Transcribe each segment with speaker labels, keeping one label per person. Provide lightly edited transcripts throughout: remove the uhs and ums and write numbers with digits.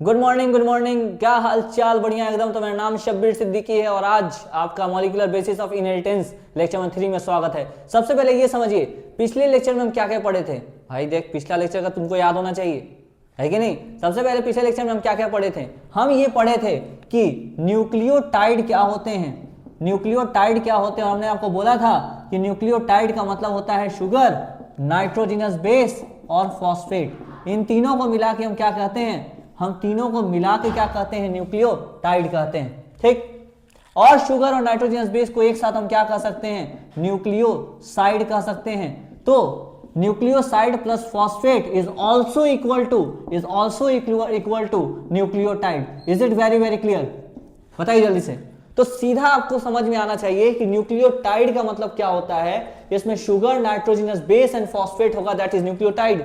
Speaker 1: Good morning, क्या हाल चाल? बढ़िया एकदम। तो मेरा नाम शब्बीर सिद्दीकी है और आज आपका molecular basis of inheritance lecture number 3 में स्वागत है। सबसे पहले ये समझिए पिछले लेक्चर में हम क्या क्या पढ़े थे। भाई देख, पिछला लेक्चर का तुमको याद होना चाहिए, है कि नहीं? सबसे पहले पिछले लेक्चर में हम क्या क्या पढ़े थे? हम ये पढ़े थे कि न्यूक्लियोटाइड क्या होते हैं, न्यूक्लियोटाइड क्या होते हैं। और हमने आपको बोला था कि न्यूक्लियोटाइड का मतलब होता है शुगर, नाइट्रोजनस बेस और फॉस्फेट। इन तीनों को मिला के हम क्या कहते हैं? हम तीनों को मिला के क्या कहते हैं? न्यूक्लियोटाइड कहते हैं, ठीक। और शुगर और नाइट्रोजनस बेस को एक साथ हम क्या कह सकते हैं? न्यूक्लियोसाइड कह सकते हैं। तो nucleoside plus phosphate is also equal to nucleotide. Is it very very clear? बताइए जल्दी से। तो सीधा आपको समझ में आना चाहिए कि न्यूक्लियोटाइड का मतलब क्या होता है। इसमें sugar, nitrogenous base and phosphate होगा, दैट इज न्यूक्लियोटाइड,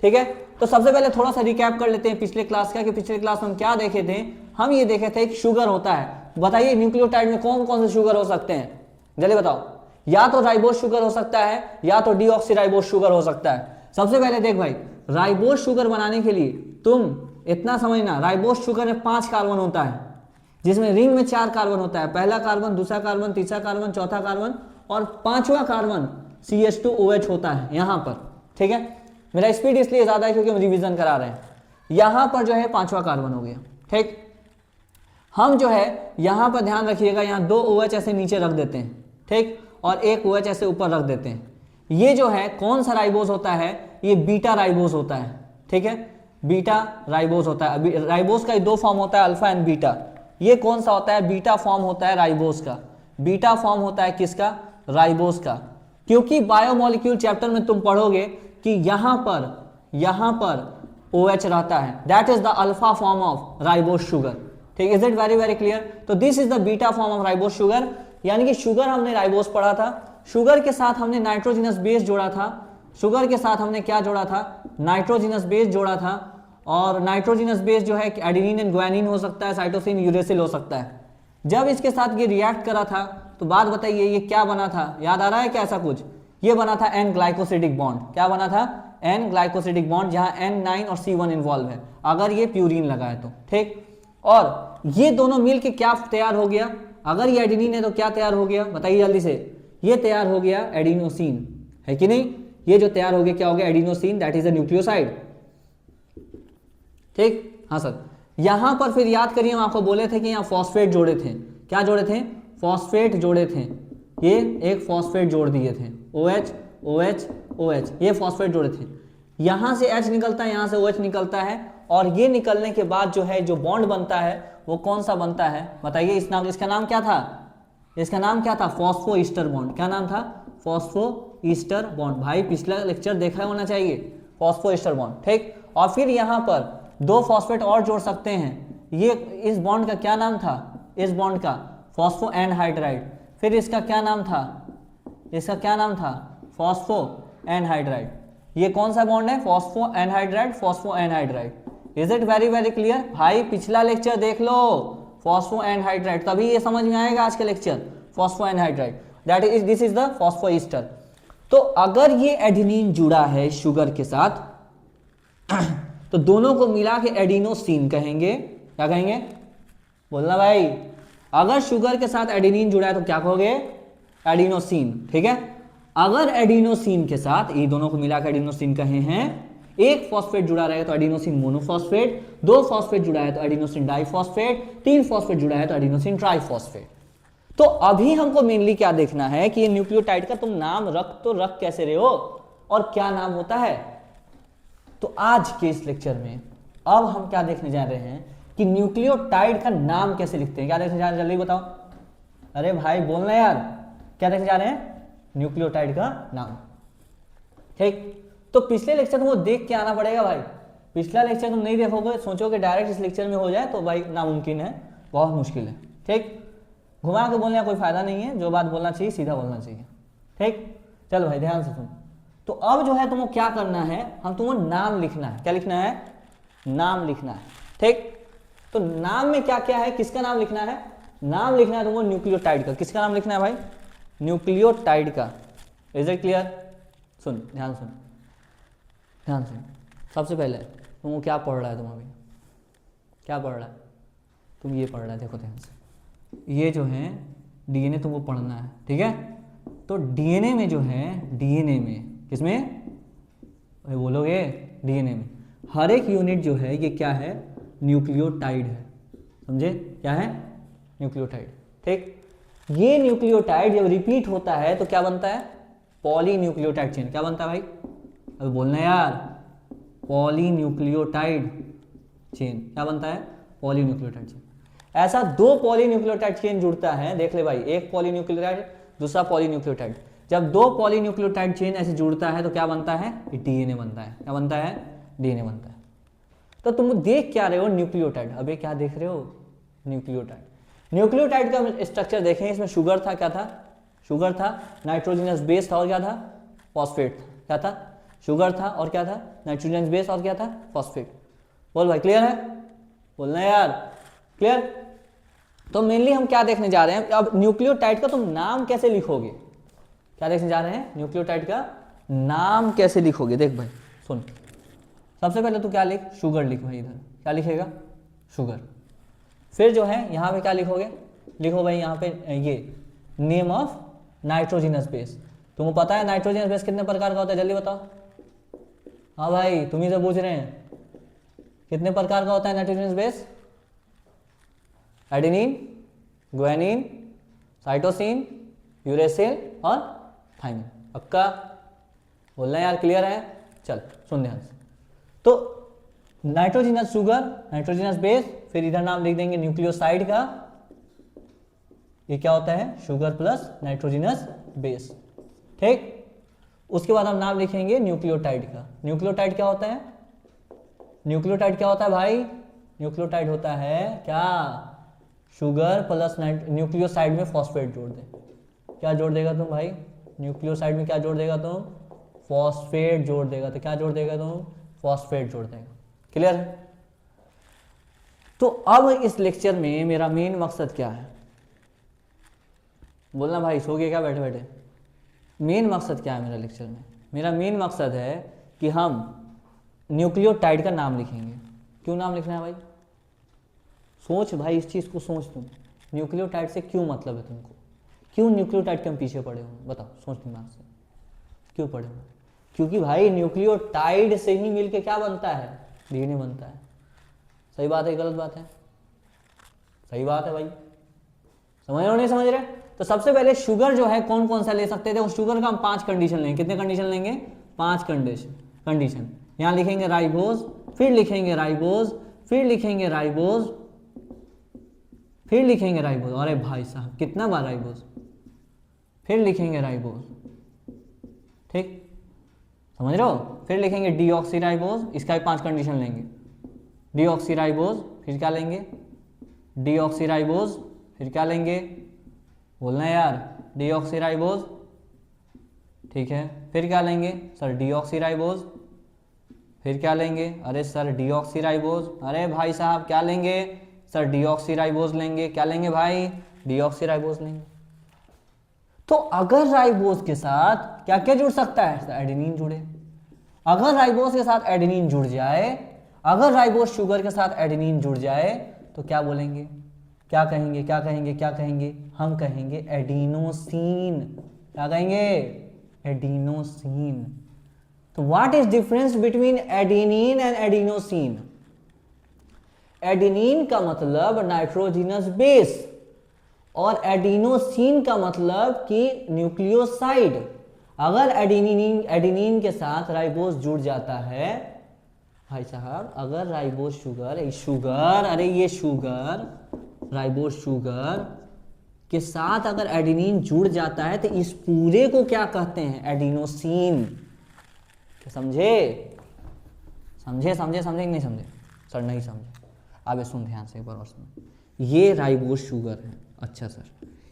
Speaker 1: ठीक है। तो सबसे पहले थोड़ा सा रिकैप कर लेते हैं पिछले क्लास का, कि पिछले क्लास में हम क्या देखे थे। हम ये देखे थे कि शुगर होता है। बताइए न्यूक्लियोटाइड में कौन कौन से शुगर हो सकते हैं? जल्दी बताओ। या तो राइबोस शुगर हो सकता है, या तो डीऑक्सीराइबोस शुगर हो सकता है। सबसे पहले देख भाई, राइबोस शुगर बनाने के लिए तुम इतना समझना, राइबोस शुगर में 5 कार्बन होता है, जिसमें रिंग में 4 कार्बन होता है। पहला कार्बन, दूसरा कार्बन, तीसरा कार्बन, चौथा कार्बन और 5वां कार्बन CH2OH होता है यहां पर, ठीक है। मेरा स्पीड इसलिए ज्यादा है क्योंकि हम रिवीजन करा रहे हैं। यहां पर जो है 5वां कार्बन हो गया, ठीक। हम जो है यहां पर ध्यान रखिएगा, यहां 2 OH ऐसे नीचे रख देते हैं, ठीक, और 1 OH ऐसे ऊपर रख देते हैं। ये जो है कौन सा राइबोस होता है? ये बीटा राइबोस होता है, ठीक है। बीटा राइबोस होता है। राइबोस का 2 फॉर्म होता है, अल्फा एंड बीटा। ये कौन सा होता है? बीटा फॉर्म होता है राइबोस का। बीटा फॉर्म होता है किसका? राइबोस का। क्योंकि बायोमोलिक्यूल चैप्टर में तुम पढ़ोगे कि यहां पर OH रहता है, that is the alpha form of ribose sugar, ठीक। Is it very very clear? तो this is the beta form of ribose sugar. यानी कि शुगर हमने राइबोस पढ़ा था, शुगर के साथ हमने नाइट्रोजनस बेस जोड़ा था, शुगर के साथ हमने क्या जोड़ा था? नाइट्रोजनस बेस जोड़ा था। और नाइट्रोजनस बेस जो है एडेनिन एंड ग्वानिन हो सकता है, साइटोसिन, यूरेसिल हो सकता है। जब इसके साथ ये रिएक्ट करा था तो बात बताइए ये क्या बना था? याद आ रहा है क्या ऐसा कुछ? ये बना था एन ग्लाइकोसिडिक बॉन्ड। क्या बना था? एन ग्लाइकोसिडिक बॉन्ड, जहां N9 और C1 इन्वॉल्व है, अगर ये प्यूरिन लगा है तो, ठीक। और ये दोनों मिलके क्या तैयार हो गया? अगर ये एडेनिन है तो क्या तैयार हो गया? बताइए जल्दी से। ये तैयार हो गया एडिनोसिन, है कि नहीं? ये जो तैयार हो गया क्या हो गया? Adenosine, that is a nucleoside, ठीक। हाँ सर। यहां पर फिर याद करिए, हम आपको बोले थे कि यहाँ फॉस्फेट जोड़े थे। क्या जोड़े थे? फॉस्फेट जोड़े थे। ये एक फॉस्फेट जोड़ दिए थे, OH OH OH, ये फॉस्फेट जोड़े थे। यहां से H निकलता है, यहां से OH निकलता है, और ये निकलने के बाद जो है जो बॉन्ड बनता है वो कौन सा बनता है? बताइए। इसका नाम क्या था? इसका नाम क्या था? Phospho ester bond. क्या नाम था? Phospho ester bond. भाई पिछला लेक्चर देखा होना चाहिए, फॉस्फो ईस्टर बॉन्ड, ठीक। और फिर यहाँ पर 2 फॉस्फेट और जोड़ सकते हैं। ये इस बॉन्ड का क्या नाम था? इस बॉन्ड का फॉस्फो एनहाइड्राइड। फिर इसका क्या नाम था? इसका क्या नाम था? Phospho anhydride. ये कौन सा बॉन्ड है? Phospho anhydride, phospho anhydride. Is it very very clear? भाई पिछला लेक्चर देख लो, फॉस्फो एनहाइड्राइड, तभी ये समझ में आएगा आज के lecture. Phospho anhydride, that is, this is the phospho Easter. तो अगर ये एडेनिन जुड़ा है शुगर के साथ तो दोनों को मिला के एडिनोसिन कहेंगे। क्या कहेंगे? बोलना भाई। अगर शुगर के साथ एडेनिन जुड़ा है तो क्या कहोगे? एडिनोसिन, ठीक है। अगर एडिनोसिन के साथ ये दोनों को मिलाकर एडिनोसिन कहे हैं, एक फॉस्फेट जुड़ा रहेगा तो एडिनोसिन मोनोफॉस्फेट, 2 फॉस्फेट जुड़ा है तो एडिनोसिन डाइफॉस्फेट, 3 फॉस्फेट जुड़ा है तो एडिनोसिन ट्राइफॉस्फेट। तो अभी हमको मेनली क्या देखना है कि ये न्यूक्लियोटाइड का तुम नाम रख कैसे रहे हो और क्या नाम होता है। तो आज के इस लेक्चर में अब हम क्या देखने जा रहे हैं कि न्यूक्लियोटाइड का नाम कैसे लिखते हैं। क्या देखने जा रहे हैं? जल्दी बताओ। अरे भाई बोलना यार, क्या देखने जा रहे हैं? न्यूक्लियोटाइड का नाम, ठीक। तो पिछले लेक्चर तुमको देख के आना पड़ेगा भाई। पिछला लेक्चर तुम नहीं देखोगे, सोचोगे डायरेक्ट इस लेक्चर में हो जाए, तो भाई नामुमकिन है, बहुत मुश्किल है, ठीक। घुमा के बोलने का कोई फायदा नहीं है, जो बात बोलना चाहिए सीधा बोलना चाहिए, ठीक। चलो भाई ध्यान से सुन। तो अब जो है तुमको क्या करना है, हम तुमको नाम लिखना है। क्या लिखना है? नाम लिखना है, ठीक। तो नाम में क्या क्या है, किसका नाम लिखना है? नाम लिखना है तुमको न्यूक्लियोटाइड का। किसका नाम लिखना है भाई? न्यूक्लियोटाइड का। Is it clear? सुन, ध्यान सुन, ध्यान सुन। सबसे पहले तुमको क्या पढ़ रहा है तुम अभी? क्या पढ़ रहा है तुम? ये पढ़ रहा है, देखो ध्यान से, ये जो है डीएनए तुमको पढ़ना है, ठीक है। तो डीएनए में जो है, डीएनए में किसमें अरे बोलोगे? डीएनए में हर एक यूनिट जो है ये क्या है? न्यूक्लियोटाइड है, समझे? क्या है? न्यूक्लियोटाइड, ठीक। ये न्यूक्लियोटाइड जब रिपीट होता है तो क्या बनता है? Polynucleotide chain. क्या बनता है भाई? अभी बोलना यार, पॉलीन्यूक्लियोटाइड चेन। क्या बनता है? Polynucleotide chain. ऐसा दो पॉलीन्यूक्लियोटाइड चेन जुड़ता है, देख ले भाई, एक पॉलीन्यूक्लियोटाइड दूसरा पॉलीन्यूक्लियोटाइड। जब दो पॉलीन्यूक्लियोटाइड चेन ऐसे जुड़ता है तो क्या बनता है? डीएनए बनता है। क्या बनता है? डीएनए बनता है। तो तुम देख क्या रहे हो? न्यूक्लियोटाइड। अबे क्या देख रहे हो? न्यूक्लियोटाइड। न्यूक्लियोटाइड का स्ट्रक्चर देखें, इसमें शुगर था, क्या था? शुगर था, नाइट्रोजनस बेस था, और क्या था? फॉस्फेट था। क्या था? शुगर था, और क्या था? नाइट्रोजनस बेस, और क्या था? फॉस्फेट। बोल भाई, क्लियर है? बोलना यार, क्लियर? तो मेनली हम क्या देखने जा रहे हैं अब? न्यूक्लियोटाइड का तुम नाम कैसे लिखोगे? क्या देखने जा रहे हैं? न्यूक्लियोटाइड का नाम कैसे लिखोगे? देख भाई सुन, सबसे पहले तो क्या लिख? शुगर लिख भाई। इधर क्या लिखेगा? शुगर। फिर जो है यहाँ पे क्या लिखोगे? लिखो भाई यहाँ पे ये नेम ऑफ नाइट्रोजनस बेस। तुमको पता है नाइट्रोजनस बेस कितने प्रकार का होता है? जल्दी बताओ। हाँ भाई, तुम ही से पूछ रहे हैं, कितने प्रकार का होता है nitrogenous base? Adenine, guanine, cytosine, uracil और थाइमिन। पक्का? बोलना यार, क्लियर है? चल सुन ध्यान से। तो नाइट्रोजनस शुगर, नाइट्रोजनस बेस, फिर इधर नाम लिख देंगे न्यूक्लियोसाइड का। ये क्या होता है? शुगर प्लस नाइट्रोजनस बेस, ठीक। उसके बाद हम नाम लिखेंगे न्यूक्लियोटाइड का। न्यूक्लियोटाइड क्या होता है? न्यूक्लियोटाइड क्या होता है भाई? न्यूक्लियोटाइड होता है क्या? शुगर प्लस न्यूक्लियोसाइड में फॉस्फेट जोड़ दे। क्या जोड़ देगा तुम भाई? न्यूक्लियोसाइड में क्या जोड़ देगा तुम? फॉस्फेट जोड़ देगा। तो क्या जोड़ देगा तुम? फॉस्फेट जोड़ देगा। क्लियर है? तो अब इस लेक्चर में मेरा मेन मकसद क्या है? बोलना भाई, सो गए क्या बैठे बैठे? मेन मकसद क्या है मेरा लेक्चर में? मेरा मेन मकसद है कि हम न्यूक्लियोटाइड का नाम लिखेंगे। क्यों नाम लिखना है भाई? सोच भाई, इस चीज़ को सोच तुम। न्यूक्लियोटाइड से क्यों मतलब है तुमको? क्यों न्यूक्लियोटाइड के हम पीछे पड़े हो? बताओ, सोच दिमाग से, क्यों पड़े हो? क्योंकि भाई न्यूक्लियोटाइड से ही मिलके क्या बनता है? डीएनए बनता है। सही बात है, गलत बात है? सही बात है भाई। समझ रहे हो नहीं समझ रहे? तो सबसे पहले शुगर जो है कौन कौन सा ले सकते थे? उस शुगर का हम 5 कंडीशन लेंगे। कितने कंडीशन लेंगे? 5 कंडीशन। यहां लिखेंगे राइबोज, फिर लिखेंगे राइबोज, फिर लिखेंगे राइबोज, फिर लिखेंगे राइबोज। अरे भाई साहब, कितना बार राइबोज? फिर लिखेंगे राइबोज, ठीक, समझ रहे हो? फिर लिखेंगे डीऑक्सीराइबोज, इसका भी 5 कंडीशन लेंगे। डीऑक्सीराइबोज, फिर क्या लेंगे? डीऑक्सीराइबोज, फिर क्या लेंगे? बोलना यार, डीऑक्सीराइबोज, ठीक है। फिर क्या लेंगे सर? डीऑक्सीराइबोज। फिर क्या लेंगे? अरे सर डीऑक्सीराइबोज। अरे भाई साहब क्या लेंगे? सर डीऑक्सीराइबोज लेंगे। क्या लेंगे भाई? डीऑक्सीराइबोज लेंगे। तो अगर राइबोज के साथ क्या क्या जुड़ सकता है? एडेनिन जुड़े। अगर राइबोज के साथ एडेनिन जुड़ जाए, अगर राइबोज शुगर के साथ एडेनिन जुड़ जाए तो क्या बोलेंगे? क्या कहेंगे? क्या कहेंगे? क्या कहेंगे? हम कहेंगे एडिनोसिन। क्या कहेंगे? एडिनोसिन। तो what is difference between adenine and adenosine? Adenine का मतलब नाइट्रोजनस बेस और एडिनोसिन का मतलब कि न्यूक्लियोसाइड। अगर एडेनिन के साथ राइबोज जुड़ जाता है भाई साहब, अगर राइबोज शुगर, अरे ये शुगर, राइबोज शुगर के साथ अगर एडेनिन जुड़ जाता है तो इस पूरे को क्या कहते हैं? एडिनोसिन। समझे? समझे समझे समझे नहीं समझे? सर नहीं समझे। अब सुन ध्यान से एक बार और सुन। ये राइबोज शुगर है। अच्छा सर,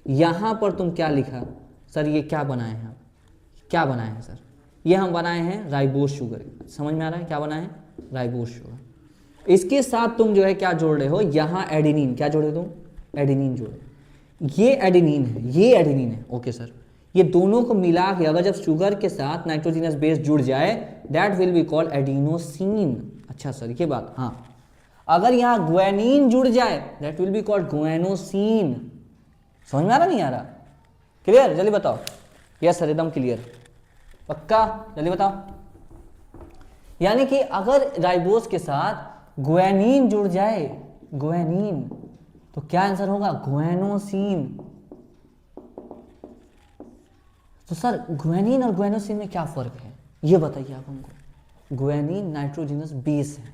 Speaker 1: यहां पर तुम क्या लिखा? सर ये क्या बनाए हैं आप? क्या बनाए हैं सर? ये हम बनाए हैं राइबोज शुगर। समझ में आ रहा है? क्या बनाए हैं? Ribose sugar. इसके साथ तुम जो है क्या जोड़ रहे हो? यहां एडेनिन। क्या जोड़े तुम? एडेनिन जोड़े। ये एडेनिन है, ये एडेनिन है। ओके सर, ये दोनों को मिला के अगर जब शुगर के साथ नाइट्रोजनस बेस जुड़ जाए that will be called adenosine. अच्छा सर, ये बात। हाँ, अगर यहाँ ग्वेनिन जुड़ जाए दैट विल बी कॉल्ड ग्वेनोसिन। समझ में आ रहा नहीं आ रहा? क्लियर? जल्दी बताओ। यस सर, एकदम क्लियर, पक्का? जल्दी बताओ। यानी कि अगर राइबोस के साथ ग्वेनिन जुड़ जाए, ग्वेनिन, तो क्या आंसर होगा? ग्वेनोसिन। तो सर ग्वेनिन और ग्वेनोसिन में क्या फर्क है ये बताइए आप हमको। ग्वेनिन नाइट्रोजनस बेस है,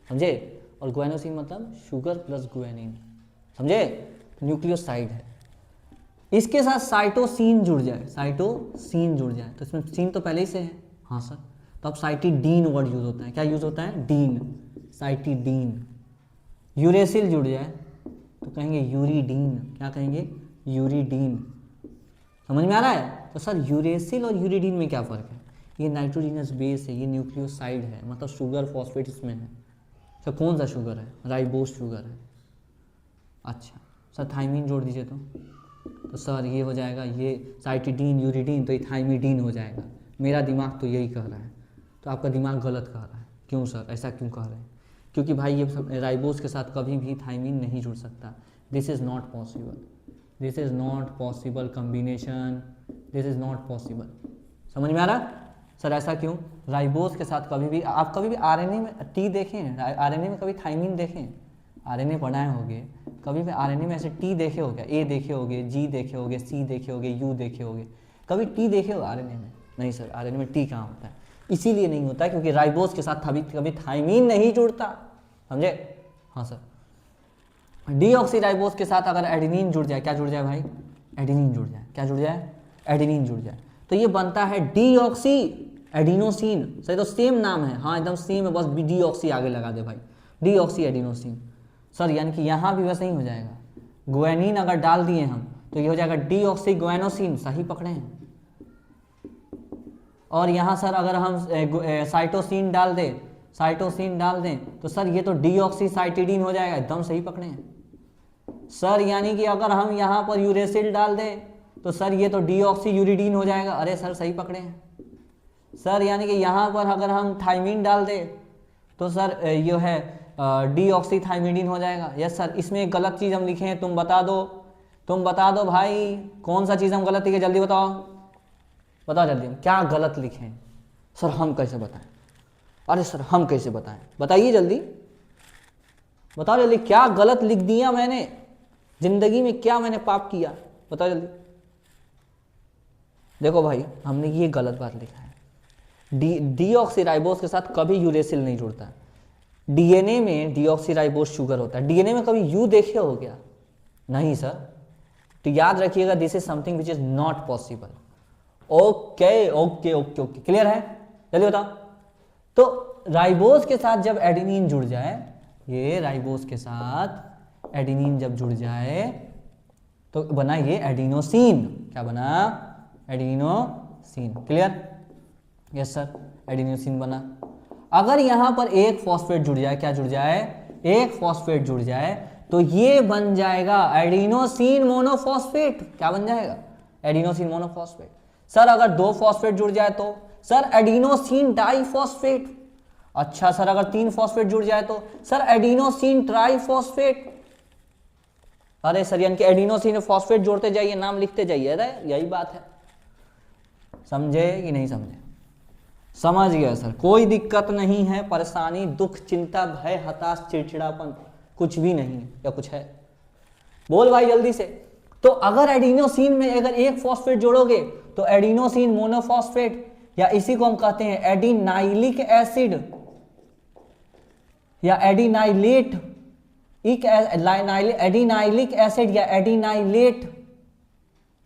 Speaker 1: समझे, और ग्वेनोसिन मतलब शुगर प्लस ग्वेनिन, समझे, न्यूक्लियोसाइड है। इसके साथ साइटोसिन जुड़ जाए, साइटोसिन जुड़ जाए, तो इसमें सीन तो पहले ही से है, हाँ सर, तो अब साइटिडीन वर्ड यूज होता है। क्या यूज होता है? Dean, cytidine. यूरेसिल जुड़ जाए तो कहेंगे यूरिडीन। क्या कहेंगे? यूरिडीन। समझ में आ रहा है? तो सर यूरेसिल और यूरिडीन में क्या फ़र्क है? ये नाइट्रोजनस बेस है, ये न्यूक्लियोसाइड है, मतलब शुगर फॉस्फेट इसमें है। तो कौन सा शुगर है? राइबोस शुगर है। अच्छा सर थाइमिन जोड़ दीजिए तो सर ये हो जाएगा, ये साइटिडीन यूरिडीन, तो ये थाइमिडीन हो जाएगा। मेरा दिमाग तो यही कह रहा है, तो आपका दिमाग गलत कह रहा है। क्यों सर, ऐसा क्यों कह रहे हैं? क्योंकि भाई ये सब राइबोस के साथ कभी भी थाइमिन नहीं जुड़ सकता। This is not possible, this is not possible combination, this is not possible. समझ में आ रहा? सर ऐसा क्यों? राइबोस के साथ कभी भी, आप कभी भी आरएनए में टी देखें, आरएनए में कभी थाइमिन देखें, आरएनए पढ़ाए होंगे, कभी भी आरएनए में ऐसे टी देखे होगे? ए देखे होगे, जी देखे होगे, सी देखे होगे, यू देखे होगे, कभी टी देखे हो आरएनए में? नहीं सर, आरएनए में टी कहाँ होता है? इसीलिए नहीं होता क्योंकि राइबोस के साथ कभी थाइमिन नहीं जुड़ता, समझे? हाँ सर। डीऑक्सीराइबोस के साथ अगर एडेनिन जुड़ जाए, क्या जुड़ जाए भाई? एडेनिन जुड़ जाए। क्या जुड़ जाए? एडेनिन जुड़ जाए, तो ये बनता है डीऑक्सी एडिनोसिन। सही, तो सेम नाम है, हाँ एकदम सेम है, बस डीऑक्सी आगे लगा दे भाई, डीऑक्सी एडिनोसिन। सर यानी कि यहाँ भी वैसे ही हो जाएगा, ग्वेनिन अगर डाल दिए हम तो ये हो जाएगा डीऑक्सी ग्वेनोसिन, सही पकड़े हैं। और यहाँ सर अगर हम साइटोसिन डाल दें, साइटोसिन डाल दें तो सर ये तो डीऑक्सी साइटिडीन हो जाएगा, एकदम सही पकड़े हैं सर। यानी कि अगर हम यहाँ पर यूरेसिल डाल दें तो सर ये तो डीऑक्सी यूरिडीन हो जाएगा। अरे सर सही पकड़े हैं सर। यानी कि यहाँ पर अगर हम थाइमिन डाल दें तो सर ये है डीऑक्सी थाइमिडीन हो जाएगा। यस सर, इसमें एक गलत चीज़ हम लिखे हैं, तुम बता दो, तुम बता दो भाई, कौन सा चीज़ हम गलत लिखे, जल्दी बताओ, बताओ जल्दी, हम क्या गलत लिखे हैं? सर हम कैसे बताएं? अरे सर हम कैसे बताएं, बताइए जल्दी, बताओ जल्दी, क्या गलत लिख दिया मैंने जिंदगी में? क्या मैंने पाप किया? बताओ जल्दी। देखो भाई, हमने ये गलत बात लिखा है। डीऑक्सीराइबोस के साथ कभी यूरेसिल नहीं जुड़ता। डीएनए में डीऑक्सीराइबोस शुगर होता है। डीएनए में कभी यू देखे हो क्या? नहीं सर। तो याद रखिएगा, this is something which is not possible. Okay okay okay okay, clear है? जल्दी बताओ। तो राइबोस के साथ जब एडेनिन जुड़ जाए, ये राइबोस के साथ एडेनिन जब जुड़ जाए तो बना ये एडिनोसिन। क्या बना? Adenosine. Clear? Yes sir, adenosine बना। अगर यहां पर एक फॉस्फेट जुड़ जाए, क्या जुड़ जाए? एक फॉस्फेट जुड़ जाए तो ये बन जाएगा एडिनोसिन मोनोफॉस्फेट। क्या बन जाएगा? Adenosine monophosphate. सर अगर दो फॉस्फेट जुड़ जाए तो सर एडिनोसिन डाइफॉस्फेट। अच्छा सर अगर तीन फॉस्फेट जुड़ जाए तो सर एडिनोसिन ट्राइफॉस्फेट। अरे सर यानी कि एडिनोसिन फॉस्फेट जोड़ते जाइए, नाम लिखते जाइए, अरे यही बात है। समझे कि नहीं समझे? समझ गया सर, कोई दिक्कत नहीं है, परेशानी, दुख, चिंता, भय, हताश, चिड़चिड़ापन कुछ भी नहीं है, या कुछ है? बोल भाई जल्दी से। तो अगर एडिनोसिन में अगर एक फॉस्फेट जोड़ोगे तो एडिनोसिन मोनोफॉस्फेट, या इसी को हम कहते हैं एडिनाइलिक एसिड या एडिनाइलेट, एडिनाइलिक एसिड या एडिनाइलेट।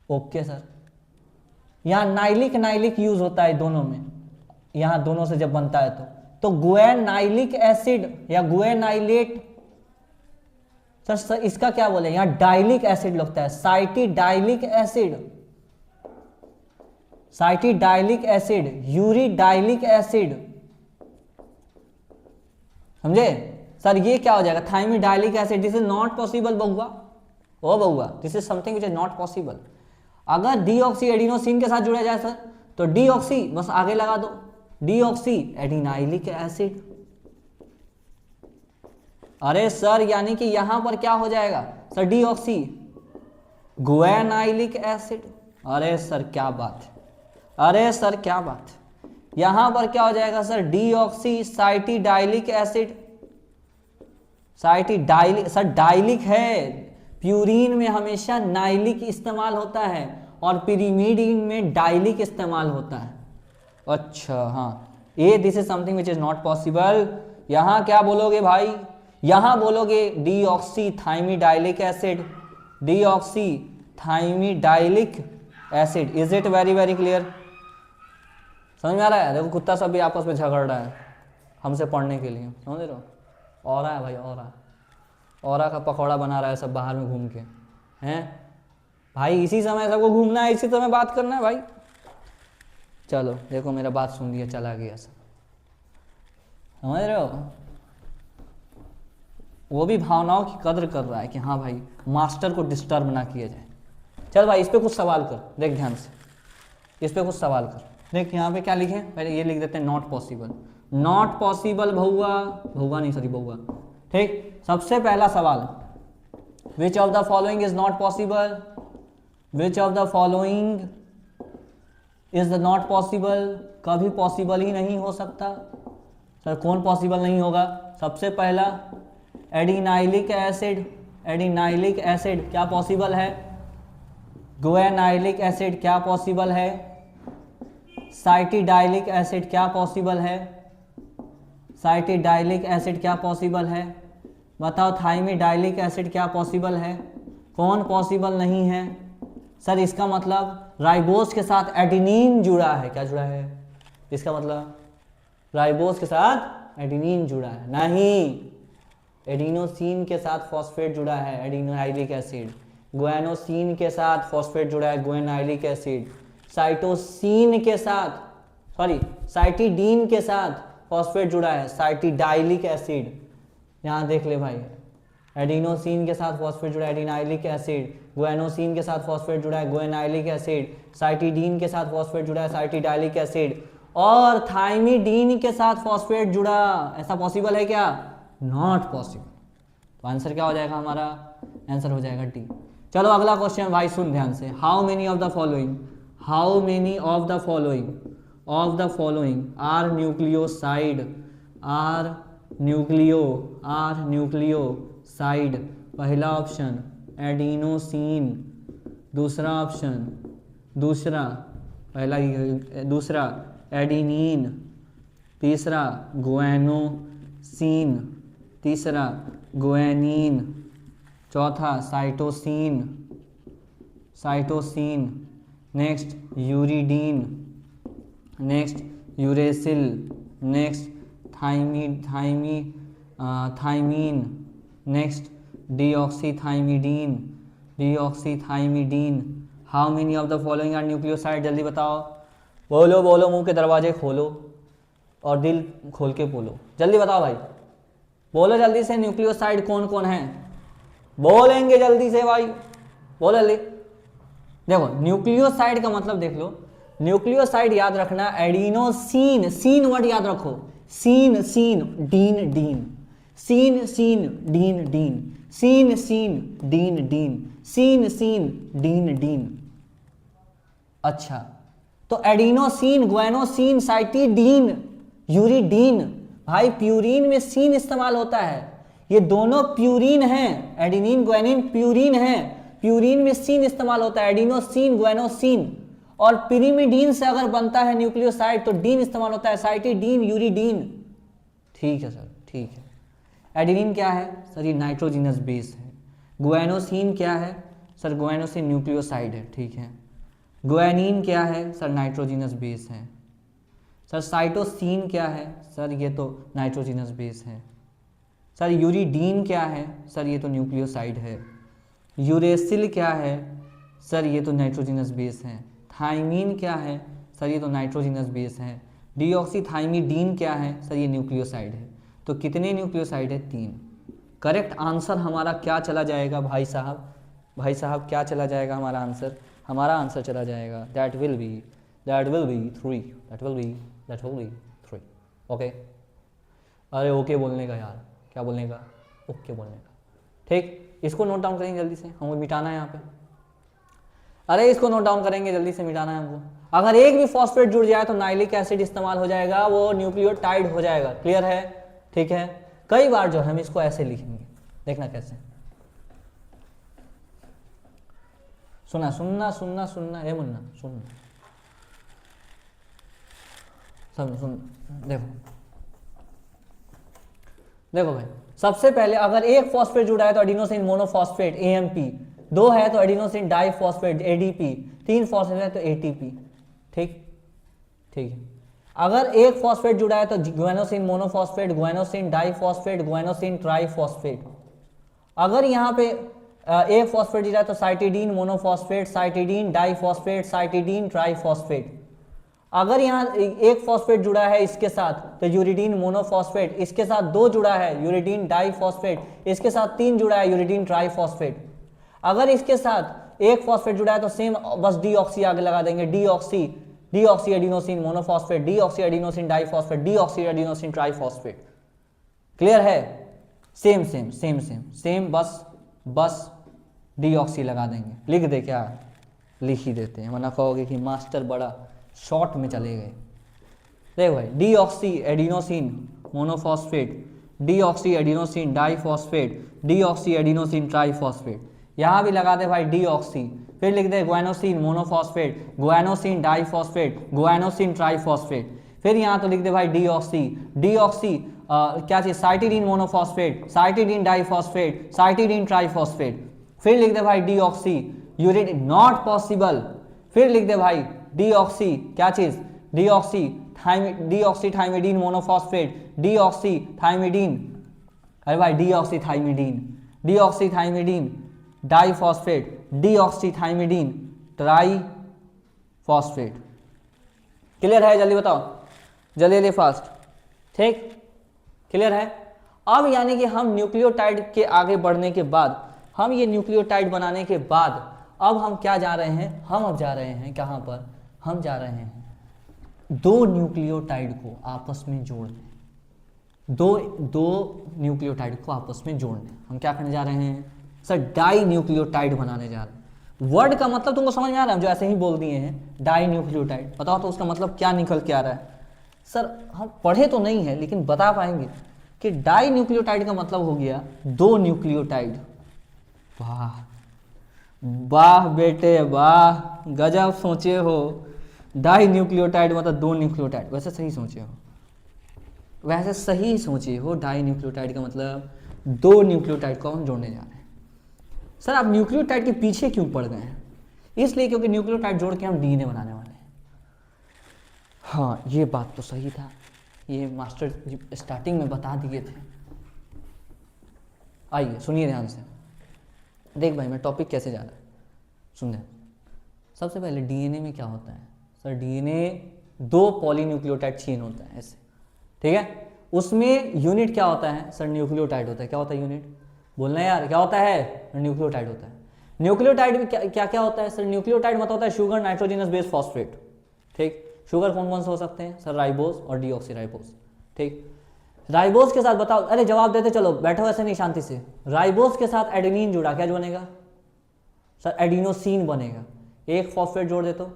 Speaker 1: ओके सर, यहां नाइलिक नाइलिक यूज होता है दोनों में, यहां दोनों से जब बनता है तो गुएनाइलिक एसिड या गुएनाइलेट। सर इसका क्या बोले, यहां डाइलिक एसिड लगता है, cytidylic acid, cytidylic acid, uridylic acid. समझे सर? ये क्या हो जाएगा? Thymidylic acid. This is not possible बहुआ, ओ बहुआ, this is something which is not possible. अगर डीऑक्सी एडिनोसिन के साथ जुड़ा जाए सर तो डीऑक्सी बस आगे लगा दो, डीऑक्सी एडिनाइलिक एसिड। अरे सर यानी कि यहां पर क्या हो जाएगा सर, डीऑक्सी गुएनाइलिक एसिड। अरे सर क्या बात है, अरे सर क्या बात है, यहां पर क्या हो जाएगा sir, deoxy cytidylic acid. Cytidylic sir डाइलिक है, प्यूरिन में हमेशा नाइलिक इस्तेमाल होता है और पिरिमिडीन में डाइलिक इस्तेमाल होता है। अच्छा हाँ, ये this is something which is not possible. यहां क्या बोलोगे भाई, यहां बोलोगे deoxythymidylic acid, deoxythymidylic acid. Is it very very clear? समझ में आ रहा है? देखो कुत्ता सब भी आपस में झगड़ रहा है हमसे पढ़ने के लिए, समझ रहे हो? और है भाई, और का पकौड़ा बना रहा है सब बाहर में घूम के हैं भाई। इसी समय सबको घूमना है, इसी समय बात करना है भाई। चलो देखो मेरा बात सुन लिया, चला गया सब, समझ रहे हो? वो भी भावनाओं की कदर कर रहा है कि हाँ भाई मास्टर को डिस्टर्ब ना किया जाए। चल भाई इस पे कुछ सवाल कर, देख ध्यान से, इस पे कुछ सवाल कर। देख यहाँ पे क्या लिखे, पहले ये लिख देते हैं नॉट पॉसिबल। नॉट पॉसिबल भौआ, भौआ नहीं सॉरी बउआ, ठीक। सबसे पहला सवाल, विच of the following is not possible, which of the following is the not possible, कभी पॉसिबल ही नहीं हो सकता। सर कौन पॉसिबल नहीं होगा? सबसे पहला एडिनाइलिक एसिड, एडिनाइलिक एसिड क्या पॉसिबल है? गुएनाइलिक एसिड क्या पॉसिबल है? साइटिडाइलिक एसिड क्या पॉसिबल है? साइटिडाइलिक एसिड क्या पॉसिबल है? बताओ थाइमिडाइलिक एसिड क्या पॉसिबल है? कौन पॉसिबल नहीं है? सर इसका मतलब राइबोस के साथ एडिनिन जुड़ा है। क्या जुड़ा है? इसका मतलब राइबोस के साथ एडिनिन जुड़ा है, नहीं, एडिनोसिन के साथ फॉस्फेट जुड़ा है, एडिनाइलिक एसिड। गुएनोसिन के साथ फॉस्फेट जुड़ा है, गुएनाइलिक एसिड। साइटोसिन के साथ, सॉरी साइटिडीन के साथ फॉस्फेट जुड़ा है, साइटिडाइलिक एसिड। यहाँ देख ले भाई, एडिनोसिन के साथ फॉस्फेट जुड़ा है, एडिनाइलिक एसिड। गुएनोसिन के साथ फॉस्फेट जुड़ा है, गुएनाइलिक एसिड। साइटिडीन के साथ फॉस्फेट जुड़ा है, साइटिडाइलिक एसिड। और थाइमिडीन के साथ फॉस्फेट जुड़ा, ऐसा पॉसिबल है क्या? Not possible. तो आंसर क्या हो जाएगा हमारा? आंसर हो जाएगा डी। चलो अगला क्वेश्चन भाई सुन ध्यान से। How many of the following, how many of the following, of the following are nucleoside, are nucleoside. पहला ऑप्शन एडिनोसिन, दूसरा ऑप्शन, दूसरा एडिनिन, तीसरा गुएनोसिन, तीसरा गुएनिन, चौथा cytosine, next uridine, next uracil, next thymine, next deoxythymidine. How many of the following are nucleoside? जल्दी बताओ, बोलो बोलो, मुंह के दरवाजे खोलो और दिल खोल के बोलो, जल्दी बताओ भाई, बोलो जल्दी से, न्यूक्लियोसाइड कौन कौन है? बोलेंगे जल्दी से भाई, बोलो जल्दी। देखो न्यूक्लियोसाइड का मतलब देख लो, न्यूक्लियोसाइड याद रखना एडिनोसिन, सीन वर्ड याद रखो, sine sine dine dine, sine sine dine dine, sine sine dine dine, sine sine dine dine. अच्छा तो एडिनोसिन, गुएनोसिन, साइटिडीन, यूरिडीन, भाई प्यूरिन में सीन इस्तेमाल होता है, ये दोनों प्यूरिन हैं, एडिनिन गुएनिन प्यूरिन हैं, प्यूरिन में सीन इस्तेमाल होता है, एडिनोसिन गुएनोसिन। और पिरिमिडीन से अगर बनता है न्यूक्लियोसाइड तो डीन इस्तेमाल होता है, साइटिडीन, यूरिडीन। ठीक है सर, ठीक है। एडिनिन क्या है सर? ये नाइट्रोजिनस बेस है। गुएनोसिन क्या है सर? गुएनोसिन न्यूक्लियोसाइड है, ठीक है। गुएनिन क्या है सर? नाइट्रोजिनस बेस है। सर साइटोसिन क्या है सर? ये तो नाइट्रोजिनस बेस है। सर यूरिडीन क्या है सर? ये तो न्यूक्लियोसाइड है। यूरेसिल क्या है सर? ये तो नाइट्रोजिनस बेस है। थाइमीन क्या है सर? ये तो नाइट्रोजिनस बेस है। डीऑक्सीथाइमिडीन क्या है सर? ये न्यूक्लियोसाइड है। तो कितने न्यूक्लियोसाइड है? 3। करेक्ट आंसर हमारा क्या चला जाएगा भाई साहब? भाई साहब क्या चला जाएगा हमारा आंसर? हमारा आंसर चला जाएगा दैट विल बी 3। ओके, अरे ओके बोलने का यार, क्या बोलने का? ओके बोलने का। ठीक, इसको नोट डाउन करेंगे जल्दी से, हमको मिटाना है यहाँ पे। अरे इसको नोट डाउन करेंगे, जल्दी से मिटाना है हमको। अगर एक भी फॉस्फेट जुड़ जाए तो नाइलिक एसिड इस्तेमाल हो जाएगा, वो न्यूक्लियोटाइड हो जाएगा। क्लियर है? ठीक है। कई बार जो हम इसको ऐसे लिखेंगे, देखना कैसे। सुनना ए मुन्ना सुन, सब सुन। देखो भाई, सबसे पहले अगर एक फॉस्फेट जुड़ा है तो एडिनोसिन मोनोफॉस्फेट AMP, 2 है तो एडिनोसिन डाइफॉस्फेट ADP, 3 फॉस्फेट है तो ATP। ठीक है। अगर एक फॉस्फेट जुड़ा है तो ग्वेनोसिन मोनोफॉस्फेट, ग्वेनोसिन डाइफॉस्फेट, ग्वेनोसिन ट्राइफॉस्फेट। अगर यहाँ पे एक फॉस्फेट जुड़ा है तो cytidine monophosphate, cytidine diphosphate, cytidine triphosphate. अगर यहाँ एक फॉस्फेट जुड़ा है इसके साथ तो यूरिडीन मोनोफॉस्फेट, इसके साथ 2 जुड़ा है यूरिडीन डाइफॉस्फेट, इसके साथ 3 जुड़ा है यूरिडीन ट्राइफॉस्फेट। अगर इसके साथ एक फॉस्फेट जुड़ा है तो सेम बस डीऑक्सी आगे लगा देंगे, deoxy adenosine monophosphate, deoxy adenosine diphosphate, deoxy adenosine triphosphate. Clear है? सेम, बस डीऑक्सी लगा देंगे। लिख दे क्या? लिख ही देते हैं, वरना कहोगे कि मास्टर बड़ा शॉर्ट में चले गए। देखो भाई, deoxy adenosine monophosphate, deoxy adenosine diphosphate, deoxy adenosine triphosphate. यहाँ भी लगा दे भाई डीऑक्सी, फिर लिख दे ग्वेनोसिन मोनोफॉस्फेट, ग्वेनोसिन डाइफॉस्फेट, ग्वेनोसिन ट्राइफॉस्फेट। फिर यहाँ तो लिख दे भाई डीऑक्सी क्या चीज, cytidine monophosphate, cytidine diphosphate, cytidine triphosphate. फिर लिख दे भाई डीऑक्सी यूरिन नॉट पॉसिबल। फिर लिख दे भाई डीऑक्सी क्या चीज, deoxy thymidine monophosphate, deoxy thymidine, अरे भाई deoxy thymidine diphosphate, deoxy thymidine triphosphate. Clear है? जल्दी बताओ, जल्दी फास्ट। ठीक, क्लियर है? अब यानी कि हम न्यूक्लियोटाइड के आगे बढ़ने के बाद, हम ये न्यूक्लियोटाइड बनाने के बाद अब हम क्या जा रहे हैं, हम अब जा रहे हैं कहाँ पर, हम जा रहे हैं 2 न्यूक्लियोटाइड को आपस में जोड़ने, दो न्यूक्लियोटाइड को आपस में जोड़ने। हम क्या करने जा रहे हैं सर? डाई न्यूक्लियोटाइड बनाने जा रहे हैं। वर्ड का मतलब तुमको समझ में आ रहा है? हम जो ऐसे ही बोल दिए हैं डाई न्यूक्लियोटाइड, बताओ तो उसका मतलब क्या निकल के आ रहा है? सर हम पढ़े तो नहीं है लेकिन बता पाएंगे कि डाई न्यूक्लियोटाइड का मतलब हो गया 2 न्यूक्लियोटाइड। वाह बेटे वाह, गजब सोचे हो। डाई न्यूक्लियोटाइड मतलब 2 न्यूक्लियोटाइड। वैसे सही सोचे हो, डाई न्यूक्लियोटाइड का मतलब 2 न्यूक्लियोटाइड को हम जोड़ने जा रहे हैं। सर आप न्यूक्लियोटाइड के पीछे क्यों पड़ गए हैं? इसलिए क्योंकि न्यूक्लियोटाइड जोड़ के हम डीएनए बनाने वाले हैं। हाँ ये बात तो सही था, ये मास्टर स्टार्टिंग में बता दिए थे। आइए सुनिए ध्यान से, देख भाई मैं टॉपिक कैसे जा रहा है, सुन। सबसे पहले डीएनए में क्या होता है सर? डीएनए 2 पॉलीन्यूक्लियोटाइड चेन होता है ऐसे, ठीक है। उसमें यूनिट क्या होता है सर? न्यूक्लियोटाइड होता है। क्या होता है यूनिट? बोलना यार, क्या होता है? न्यूक्लियोटाइड होता है। न्यूक्लियोटाइड में क्या क्या होता है सर? न्यूक्लियोटाइड मतलब होता है शुगर नाइट्रोजनस बेस फॉस्फेट। ठीक, शुगर कौन कौन से हो सकते हैं सर? राइबोस और डीऑक्सीराइबोस। ठीक, राइबोस के साथ बताओ, अरे जवाब देते चलो, बैठो ऐसे नहीं, शांति से। राइबोस के साथ एडेनिन जुड़ा, क्या बनेगा सर? एडिनोसिन बनेगा। एक फॉस्फेट जोड़ देते हो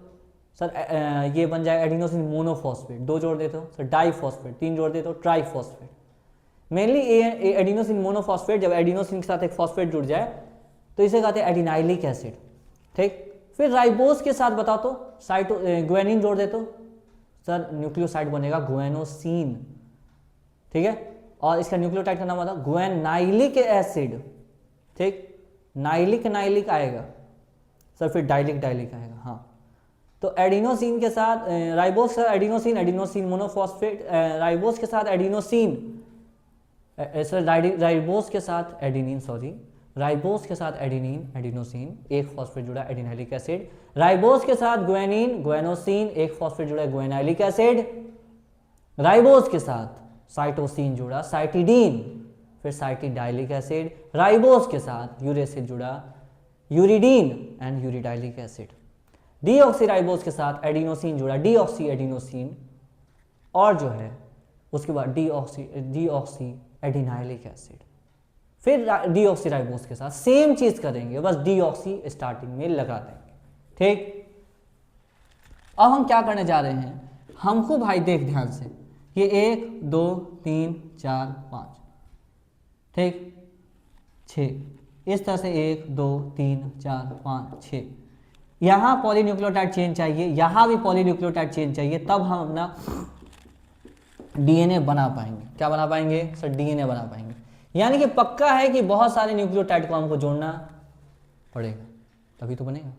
Speaker 1: सर, ये बन जाएगा एडिनोसिन मोनोफॉस्फेट। 2 जोड़ देते हो सर डाइफॉस्फेट, 3 जोड़ देते हो ट्राइफॉस्फेट। मेनली एडिनोसिन मोनोफॉस्फेट, जब एडिनोसिन के साथ एक फॉस्फेट जुड़ जाए तो इसे कहते हैं एडिनाइलिक एसिड। ठीक, फिर राइबोस के साथ बताओ तो ग्वेनिन जोड़ देते हो सर, न्यूक्लियोसाइड बनेगा ग्वेनोसिन। ठीक है, और इसका न्यूक्लियोटाइड का नाम बताओ ग्वेनाइलिक एसिड। ठीक, नाइलिक आएगा सर, फिर डाइलिक आएगा। हाँ, तो एडिनोसिन के साथ राइबोस, एडिनोसिन मोनोफॉस्फेट, राइबोस के साथ एडिनोसिन, सर राइबोस के साथ एडिनिन, राइबोस के साथ एडिनोसिन, एक फॉस्फेट जुड़ा एडिनाइलिक एसिड। राइबोस के साथ ग्वेनिन, ग्वेनोसिन, एक फॉस्फेट जुड़ा ग्वेनाइलिक एसिड। राइबोस के साथ साइटोसिन जुड़ा साइटिडीन, फिर साइटिडाइलिक एसिड। राइबोस के साथ यूरेसिल जुड़ा यूरिडीन एंड यूरिडाइलिक एसिड। डीऑक्सीराइबोस के साथ एडिनोसिन जुड़ा डीऑक्सी एडिनोसिन, और जो है उसके बाद डीऑक्सी एडिनाइलिक एसिड। फिर डीऑक्सीराइबोस के साथ सेम चीज करेंगे, बस डीऑक्सी स्टार्टिंग में लगा देंगे। ठीक, अब हम क्या करने जा रहे हैं, हमको भाई देख ध्यान से, ये 1 2 3 4 5, ठीक, 6, इस तरह से 1 2 3 4 5 6, यहाँ पॉलीन्यूक्लियोटाइड चेन चाहिए, यहाँ भी पॉलीन्यूक्लियोटाइड चेन चाहिए, तब हम अपना डीएनए बना पाएंगे। क्या बना पाएंगे सर? डीएनए बना पाएंगे। यानी कि पक्का है कि बहुत सारे न्यूक्लियोटाइड को हमको जोड़ना पड़ेगा, तभी तो बनेगा।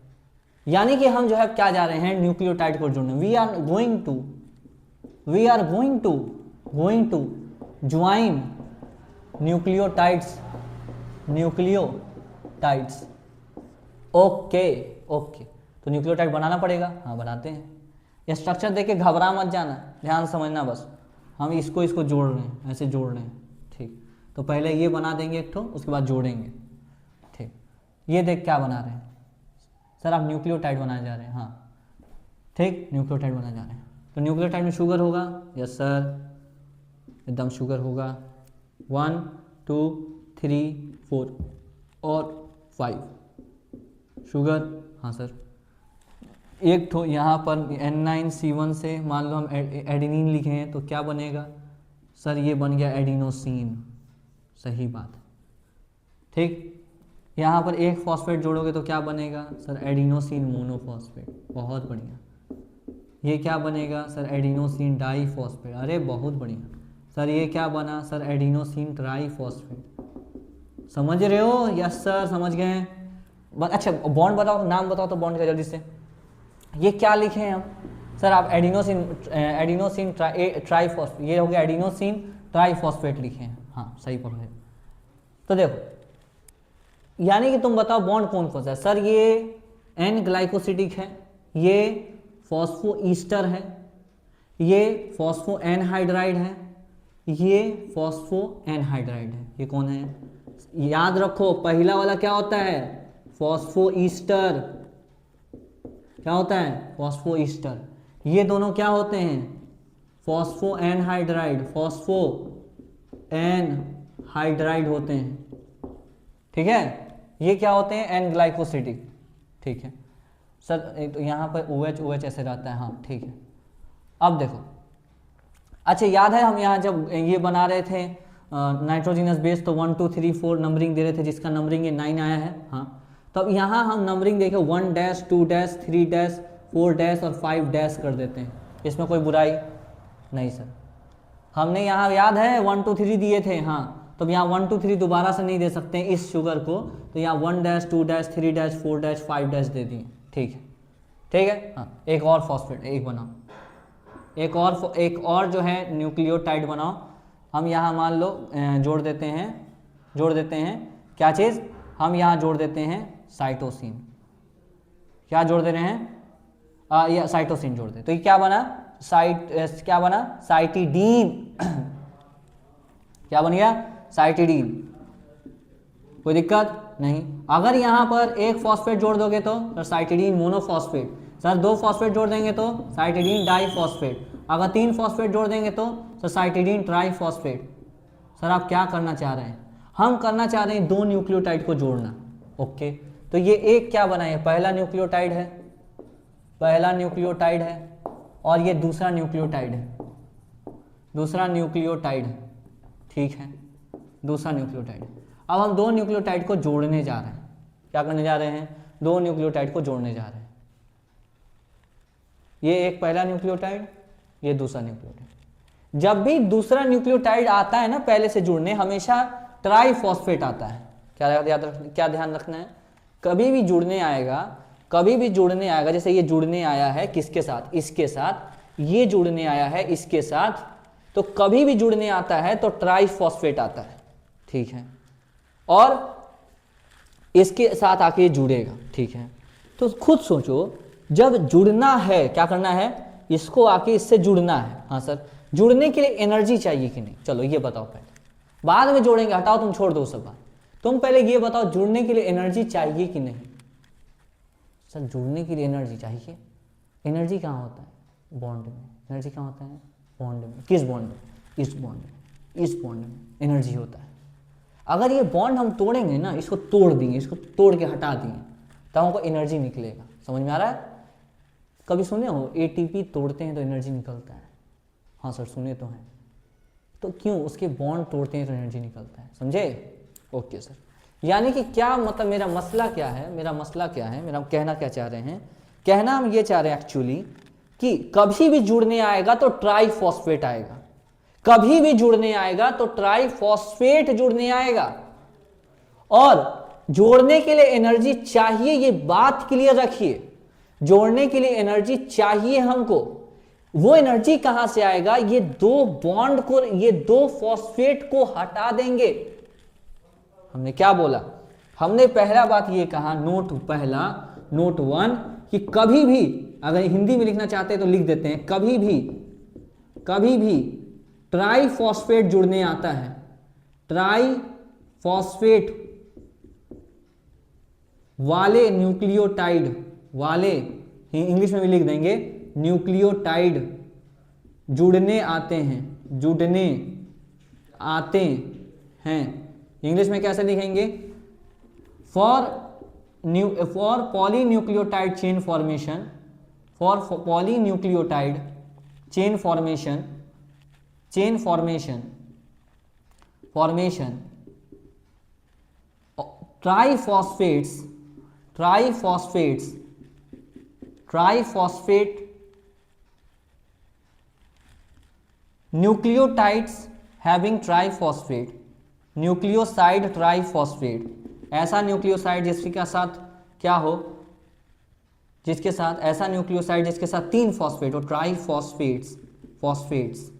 Speaker 1: यानी कि हम जो है क्या जा रहे हैं, न्यूक्लियोटाइड को जोड़ने। We are going to join nucleotides okay. तो न्यूक्लियोटाइड बनाना पड़ेगा, हाँ बनाते हैं। स्ट्रक्चर देख के घबरा मत जाना, ध्यान समझना, बस हम इसको जोड़ रहे हैं, ऐसे जोड़ रहे हैं। ठीक, तो पहले ये बना देंगे एक ठो, उसके बाद जोड़ेंगे। ठीक, ये देख क्या बना रहे हैं सर? आप न्यूक्लियोटाइड बनाने जा रहे हैं, हाँ ठीक, न्यूक्लियोटाइड बनाने जा रहे हैं। तो न्यूक्लियोटाइड में शुगर होगा, यस सर, एकदम शुगर होगा। 1 2 3 4 और 5 शुगर, हाँ सर। एक तो यहाँ पर N9C1 से मान लो हम एडिनिन लिखे हैं, तो क्या बनेगा सर? ये बन गया एडिनोसिन, सही बात है। ठीक, यहाँ पर एक फॉस्फेट जोड़ोगे तो क्या बनेगा सर? एडिनोसिन मोनोफॉस्फेट, बहुत बढ़िया। ये क्या बनेगा सर? एडिनोसिन डाईफॉस्फेट, अरे बहुत बढ़िया सर। ये क्या बना सर? Adenosine triphosphate. समझ रहे हो? यस सर, समझ गए। अच्छा बॉन्ड बताओ, नाम बताओ तो बॉन्ड का जल्दी से। ये क्या लिखे हैं हम सर? आप एडिनोसिन ट्राईफॉस्फेट, ये हो गया एडिनोसिन ट्राईफॉस्फेट लिखे हैं, हाँ सही पढ़ रहे। तो देखो, यानी कि तुम बताओ बॉन्ड कौन कौन सा है सर? ये एन ग्लाइकोसिडिक है, ये फॉस्फो ईस्टर है, ये फॉस्फो एनहाइड्राइड है, ये फॉस्फो एनहाइड्राइड है। ये कौन है? याद रखो, पहला वाला क्या होता है? Phospho Easter. क्या होता है? Phospho Easter. ये दोनों क्या होते हैं? फॉस्फो एनहाइड्राइड, फॉस्फो एनहाइड्राइड होते हैं। ठीक है, ये क्या होते हैं? N glycosidic. ठीक है सर, तो यहाँ पर OH ऐसे रहता है, हाँ ठीक है। अब देखो, अच्छा याद है हम यहाँ जब ये बना रहे थे नाइट्रोजिनस बेस, तो 1 2 3 4 नंबरिंग दे रहे थे, जिसका नंबरिंग ये 9 आया है। हाँ, तब यहाँ हम नंबरिंग देखे 1 डैश 2 डैश 3 डैश 4 डैश और 5 डैश कर देते हैं। इसमें कोई बुराई नहीं सर। हमने यहाँ याद है 1 2 3 दिए थे, हाँ, तो यहाँ 1 2 3 दोबारा से नहीं दे सकते हैं इस शुगर को, तो यहाँ 1 dash 2 dash 3 dash 4 dash 5 dash दे दिए। ठीक है, ठीक है। हाँ, एक और फॉस्फेट एक बनाओ, एक और जो है न्यूक्लियोटाइड बनाओ। हम यहाँ मान लो जोड़ देते हैं क्या चीज़? हम यहाँ जोड़ देते हैं साइटोसिन। क्या जोड़ दे रहे हैं? ये साइटोसिन जोड़ दे, तो ये क्या बना? क्या बना? साइटिडीन। क्या बन गया? साइटिडीन। कोई दिक्कत नहीं। अगर यहाँ पर एक फॉस्फेट जोड़ दोगे तो साइटिडीन मोनोफॉस्फेट। सर 2 फॉस्फेट जोड़ देंगे तो साइटिडीन डाईफॉस्फेट। अगर 3 फॉस्फेट जोड़ देंगे तो सर साइटिडीन ट्राईफॉस्फेट। सर आप क्या करना चाह रहे हैं? हम करना चाह रहे हैं 2 न्यूक्लियोटाइड को जोड़ना। ओके, तो ये एक क्या बना है? पहला न्यूक्लियोटाइड है, और ये दूसरा न्यूक्लियोटाइड है, ठीक है, दूसरा न्यूक्लियोटाइड। अब हम 2 न्यूक्लियोटाइड को जोड़ने जा रहे हैं। क्या करने जा रहे हैं? 2 न्यूक्लियोटाइड को जोड़ने जा रहे हैं। ये एक पहला न्यूक्लियोटाइड, ये दूसरा न्यूक्लियोटाइड। जब भी दूसरा न्यूक्लियोटाइड आता है ना पहले से जुड़ने, हमेशा ट्राईफॉस्फेट आता है। क्या ध्यान रखना है? कभी भी जुड़ने आएगा, जैसे ये जुड़ने आया है किसके साथ? इसके साथ। ये जुड़ने आया है इसके साथ, तो कभी भी जुड़ने आता है तो ट्राईफॉस्फेट आता है। ठीक है, और इसके साथ आके ये जुड़ेगा। ठीक है, तो खुद सोचो, जब जुड़ना है क्या करना है? इसको आके इससे जुड़ना है। हाँ सर, जुड़ने के लिए एनर्जी चाहिए कि नहीं? चलो ये बताओ पहले, बाद में जोड़ेंगे, हटाओ, तुम छोड़ दो सब बात। तुम पहले ये बताओ, जुड़ने के लिए एनर्जी चाहिए कि नहीं? सर जुड़ने के लिए एनर्जी चाहिए। एनर्जी कहाँ होता है? बॉन्ड में। एनर्जी कहाँ होता है? बॉन्ड में। किस बॉन्ड में? इस बॉन्ड में। इस बॉन्ड में एनर्जी होता है। अगर ये बॉन्ड हम तोड़ेंगे ना, इसको तोड़ देंगे, इसको तोड़ के हटा देंगे, तब हमको एनर्जी निकलेगा। समझ में आ रहा है? कभी सुने हो एटीपी तोड़ते हैं तो एनर्जी निकलता है? हाँ सर सुने तो हैं। तो क्यों? उसके बॉन्ड तोड़ते हैं तो एनर्जी निकलता है। समझे? Okay sir. यानी कि क्या मतलब, मेरा मसला क्या है, मेरा कहना क्या चाह रहे हैं? कहना हम ये चाह रहे हैं एक्चुअली कि कभी भी जुड़ने आएगा तो ट्राइफॉस्फेट आएगा, कभी भी जुड़ने आएगा तो ट्राइफॉस्फेट जुड़ने आएगा, और जोड़ने के लिए एनर्जी चाहिए, ये बात क्लियर रखिए। जोड़ने के लिए एनर्जी चाहिए हमको। वो एनर्जी कहां से आएगा? ये दो बॉन्ड को, ये दो फॉस्फेट को हटा देंगे। हमने क्या बोला? हमने पहला बात ये कहा, नोट 1 कि कभी भी, अगर हिंदी में लिखना चाहते हैं तो लिख देते हैं, कभी भी ट्राइफॉस्फेट जुड़ने आता है, ट्राइफॉस्फेट वाले न्यूक्लियोटाइड वाले, इंग्लिश में भी लिख देंगे, न्यूक्लियोटाइड जुड़ने आते हैं। इंग्लिश में कैसे लिखेंगे? For polynucleotide chain formation, triphosphate nucleotides having triphosphate, nucleoside triphosphate, ऐसा न्यूक्लियोसाइड जिसके साथ क्या हो, जिसके साथ ऐसा न्यूक्लियोसाइड जिसके साथ 3 फॉस्फेट हो, phosphates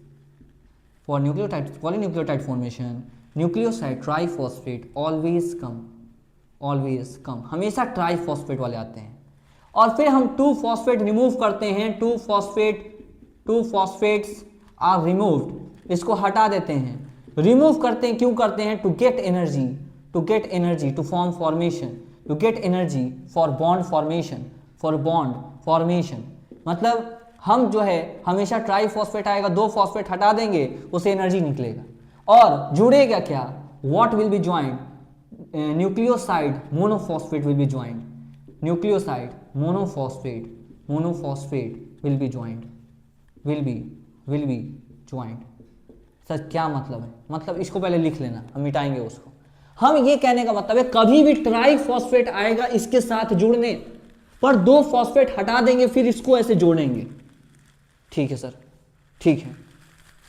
Speaker 1: for nucleotide, polynucleotide formation, nucleoside triphosphate always come, हमेशा ट्राइफॉस्फेट वाले आते हैं। और फिर हम 2 फॉस्फेट रिमूव करते हैं, 2 फॉस्फेट्स आर रिमूव्ड, इसको हटा देते हैं। रिमूव करते हैं, क्यों करते हैं? To get energy to form formation, to get energy for bond formation. मतलब हम जो है हमेशा ट्राइफॉस्फेट आएगा, 2 फॉस्फेट हटा देंगे, उसे एनर्जी निकलेगा। और जुड़ेगा क्या? What will be joint? Nucleoside monophosphate will be joint, nucleoside monophosphate will be joint. Sir क्या मतलब है? मतलब इसको पहले लिख लेना, हम मिटाएंगे उसको। हम ये कहने का मतलब है कभी भी ट्राइफॉस्फेट आएगा इसके साथ जुड़ने, पर 2 फॉस्फेट हटा देंगे, फिर इसको ऐसे जोड़ेंगे। ठीक है सर, ठीक है,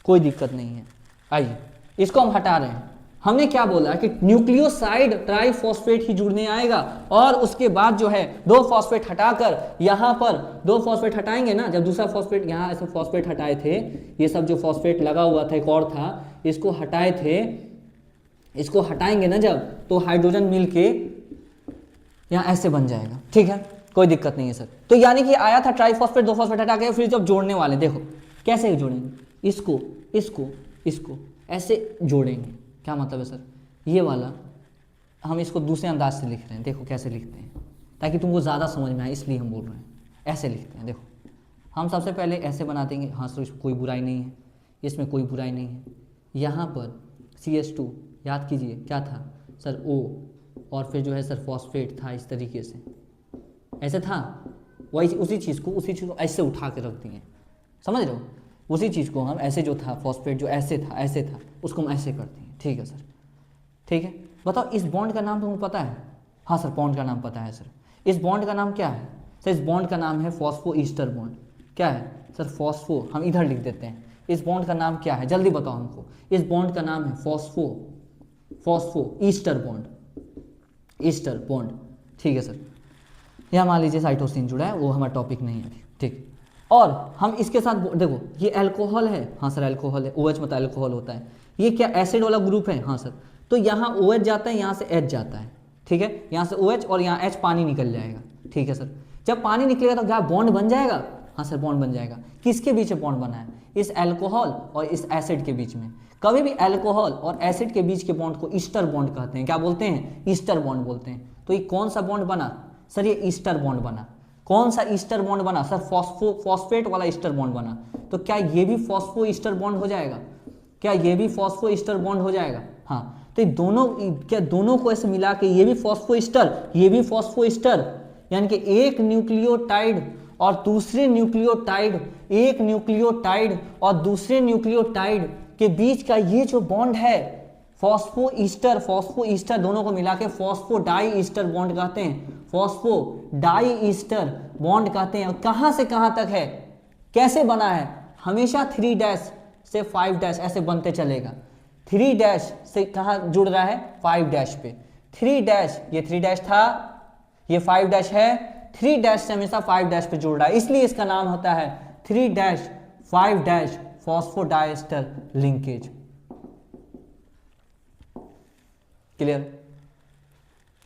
Speaker 1: कोई दिक्कत नहीं है। आइए इसको हम हटा रहे हैं। हमने क्या बोला कि न्यूक्लियोसाइड ट्राइफॉस्फेट ही जुड़ने आएगा, और उसके बाद जो है 2 फॉस्फेट हटाकर यहाँ पर 2 फॉस्फेट हटाएंगे ना। जब दूसरा फॉस्फेट, यहाँ ऐसे फॉस्फेट हटाए थे, ये सब जो फॉस्फेट लगा हुआ था, एक और था, इसको हटाए थे, इसको हटाएंगे ना जब, तो हाइड्रोजन मिलके यहाँ ऐसे बन जाएगा। ठीक है, कोई दिक्कत नहीं है सर। तो यानी कि आया था ट्राइफॉस्फेट, 2 फॉस्फेट हटा के, फिर जब जोड़ने वाले, देखो कैसे जोड़ेंगे, इसको ऐसे जोड़ेंगे। क्या मतलब है सर? ये वाला हम इसको दूसरे अंदाज से लिख रहे हैं, देखो कैसे लिखते हैं, ताकि तुमको ज़्यादा समझ में आए, इसलिए हम बोल रहे हैं ऐसे लिखते हैं। देखो हम सबसे पहले ऐसे बना देंगे। हाँ सर, इसमें कोई बुराई नहीं है, इसमें कोई बुराई नहीं है। यहाँ पर CH2 याद कीजिए क्या था सर, O, और फिर जो है सर फॉस्फेट था, इस तरीके से ऐसे था। वही उसी चीज़ को ऐसे उठा के रख दिए, समझ रहे हो? उसी चीज़ को हम ऐसे, जो था फॉस्फेट जो ऐसे था, उसको हम ऐसे करते हैं। ठीक है सर, ठीक है। बताओ इस बॉन्ड का नाम तुमको पता है? हाँ सर, बॉन्ड का नाम पता है सर। इस बॉन्ड का नाम क्या है सर? इस बॉन्ड का नाम है फॉस्फो ईस्टर बॉन्ड। क्या है सर? फॉस्फो, हम इधर लिख देते हैं। इस बॉन्ड का नाम क्या है? जल्दी बताओ हमको। इस बॉन्ड का नाम है फॉस्फो ईस्टर बॉन्ड। ठीक है सर। यहाँ मान लीजिए साइटोसिन जुड़ा है, वो हमारा टॉपिक नहीं है अभी। ठीक, और हम इसके साथ देखो ये अल्कोहल है। हाँ सर अल्कोहल है, OH मतलब अल्कोहल होता है। ये क्या एसिड वाला ग्रुप है? हाँ सर। तो यहाँ OH जाता है, यहाँ से H जाता है। ठीक है, यहाँ से OH और यहाँ H, पानी निकल जाएगा। ठीक है सर। जब पानी निकलेगा तो क्या बॉन्ड बन जाएगा? हाँ सर बॉन्ड बन जाएगा। किसके बीच में बॉन्ड बना है? इस अल्कोहल और इस एसिड के बीच में। कभी भी अल्कोहल और एसिड के बीच के बॉन्ड को ईस्टर बॉन्ड कहते हैं। क्या बोलते हैं? ईस्टर बॉन्ड बोलते हैं। तो ये कौन सा बॉन्ड बना सर? ये ईस्टर बॉन्ड बना। कौन सा ईस्टर बॉन्ड बना सर? फॉस्फेट वाला ईस्टर बॉन्ड बना। तो क्या ये भी फॉस्फो ईस्टर बॉन्ड हो जाएगा? क्या ये भी फॉस्फो ईस्टर बॉन्ड हो जाएगा? हाँ। तो ये दोनों, क्या दोनों को ऐसे मिला के ये भी फॉस्फोइस्टर, ये भी फॉस्फोइस्टर, यानी कि एक न्यूक्लियोटाइड और दूसरे न्यूक्लियोटाइड, एक न्यूक्लियोटाइड और दूसरे न्यूक्लियोटाइड के बीच का ये जो बॉन्ड है फॉस्फोईस्टर, फॉस्फोईस्टर दोनों को मिला के फॉस्फोडाईईस्टर बॉन्ड कहते हैं, फॉस्फोडाईईस्टर बॉन्ड कहते हैं। और कहां से कहां तक है, कैसे बना है, हमेशा 3 डैश से 5 डैश ऐसे बनते चलेगा। 3 डैश से कहां जुड़ रहा है, 5 डैश पे, 3 डैश, ये 3 डैश था, ये 5 डैश है, 3 डैश से हमेशा 5 डैश पे जुड़ रहा है, इसलिए इसका नाम होता है 3 dash 5 dash phosphodiester linkage. Clear,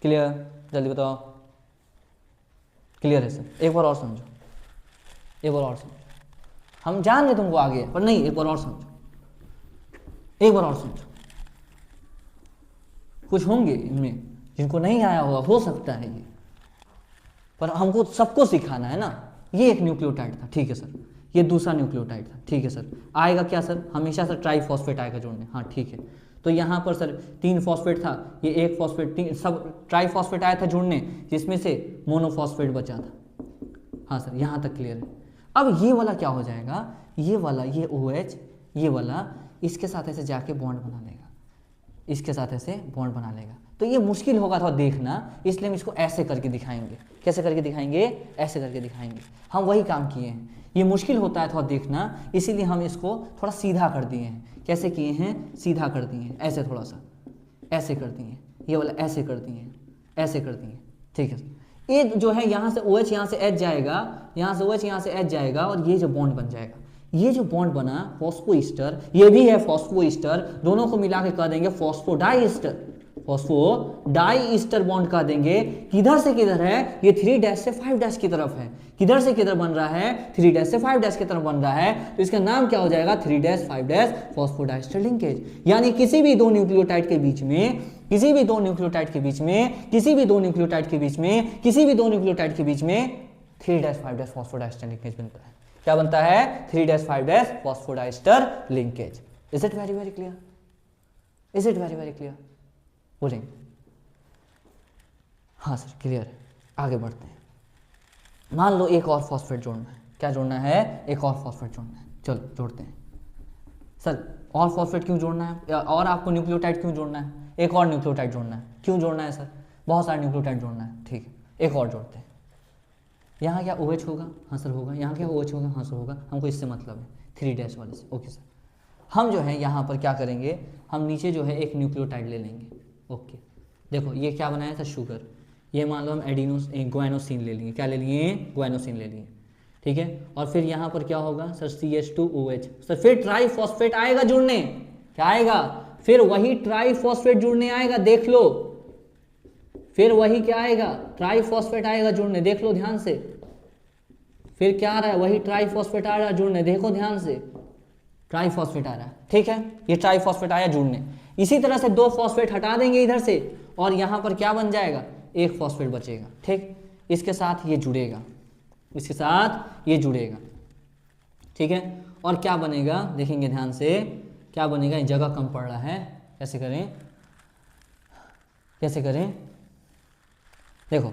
Speaker 1: clear, जल्दी बताओ, क्लियर है सर? एक बार और समझो, एक बार और समझो, हम जान रहे तुमको आगे, पर नहीं, एक बार और समझो, एक बार और समझो। कुछ होंगे इनमें जिनको नहीं आया होगा, हो सकता है ये, पर हमको सबको सिखाना है ना। ये एक न्यूक्लियोटाइड था, ठीक है सर, ये दूसरा न्यूक्लियोटाइड था, ठीक है सर, आएगा क्या सर, हमेशा सर ट्राईफॉस्फेट आएगा जोड़ने, हाँ ठीक है। तो यहाँ पर सर 3 फॉस्फेट था, ये 1 फॉस्फेट, 3 सब ट्राईफॉस्फेट आया था जुड़ने, जिसमें से मोनोफॉस्फेट बचा था। हाँ सर, यहाँ तक क्लियर है। अब ये वाला क्या हो जाएगा, ये वाला, ये OH, ये वाला इसके साथ ऐसे जाके बॉन्ड बना लेगा, इसके साथ ऐसे बॉन्ड बना लेगा। तो ये मुश्किल होगा थोड़ा देखना, इसलिए हम इसको ऐसे करके दिखाएंगे। कैसे करके दिखाएंगे, ऐसे करके दिखाएंगे। हम वही काम किए हैं, ये मुश्किल होता है थोड़ा देखना, इसीलिए हम इसको थोड़ा सीधा कर दिए हैं। कैसे किए हैं, सीधा कर दिए हैं, ऐसे थोड़ा सा ऐसे कर दिए, ये वाला ऐसे कर दिए, ऐसे कर दिए, ठीक है। ये जो है यहाँ से OH यहाँ से H जाएगा, यहाँ से OH यहाँ से H जाएगा, और ये जो बॉन्ड बन जाएगा, ये जो बॉन्ड बना फॉस्फोईस्टर, ये भी है फॉस्फोईस्टर, दोनों को मिला के कह देंगे फॉस्फोडाईईस्टर, फॉस्फोडाईईस्टर बॉन्ड कह देंगे। किधर से किधर है, ये 3 डैश से 5 डैश की तरफ है। किधर से किधर बन रहा है, 3 डैश से 5 डैश की तरफ बन रहा है, तो इसका नाम क्या हो जाएगा, 3 डैश 5 डैश फॉस्फोडाईस्टर लिंकेज। यानी किसी भी दो न्यूक्लियोटाइड के बीच में, किसी भी दो न्यूक्लियोटाइड के बीच में, किसी भी दो न्यूक्लियोटाइड के बीच में, किसी भी दो न्यूक्लियोटाइड के बीच में 3 डैश 5 डैश फॉस्फोडाईस्टर लिंकेज बनता है। क्या बनता है, 3 dash 5 dash फॉस्फोडाईस्टर linkage. Is it very very clear, is it very very clear, बोलेंगे? हाँ सर क्लियर है। आगे बढ़ते हैं। मान लो एक और फॉस्फेट जोड़ना है, क्या जोड़ना है, एक और फॉस्फेट जोड़ना है, चलो जोड़ते हैं। सर और फॉस्फेट क्यों जोड़ना है, और आपको न्यूक्लियोटाइड क्यों जोड़ना है, एक और न्यूक्लियोटाइड जोड़ना है, क्यों जोड़ना है सर, बहुत सारे न्यूक्लियोटाइड जोड़ना है, ठीक है, एक और जोड़ते हैं। यहाँ क्या OH होगा, हाँ सर होगा, यहाँ क्या OH होगा, हाँ सर होगा, हमको इससे मतलब है 3 डैश वाले से, ओके सर। हम जो है यहाँ पर क्या करेंगे, हम नीचे जो है एक न्यूक्लियोटाइड ले लेंगे, ओके। देखो ये क्या बनाया था, शुगर, ये मान लो हम ग्वाइनोसिन ले लिए, क्या ले लिए, ग्वाइनोसिन ले लिए, ठीक है। और फिर यहाँ पर क्या होगा सर, CH2OH, सर फिर ट्राईफॉस्फेट आएगा जुड़ने, क्या आएगा, फिर वही ट्राईफॉस्फेट जुड़ने आएगा, देख लो, फिर वही क्या आएगा, ट्राईफॉस्फेट आएगा जुड़ने, देख लो ध्यान से, फिर क्या आ रहा है, वही ट्राईफॉस्फेट आ रहा है जुड़ने, देखो ध्यान से, ट्राईफॉस्फेट आ रहा है, ठीक है, ये ट्राईफॉस्फेट आया जुड़ने। इसी तरह से 2 फॉस्फेट हटा देंगे इधर से, और यहाँ पर क्या बन जाएगा, 1 फॉस्फेट बचेगा, ठीक, इसके साथ ये जुड़ेगा, इसके साथ ये जुड़ेगा, ठीक है। और क्या बनेगा, देखेंगे ध्यान से, क्या बनेगा, जगह कम पड़ रहा है, कैसे करें, कैसे करें, देखो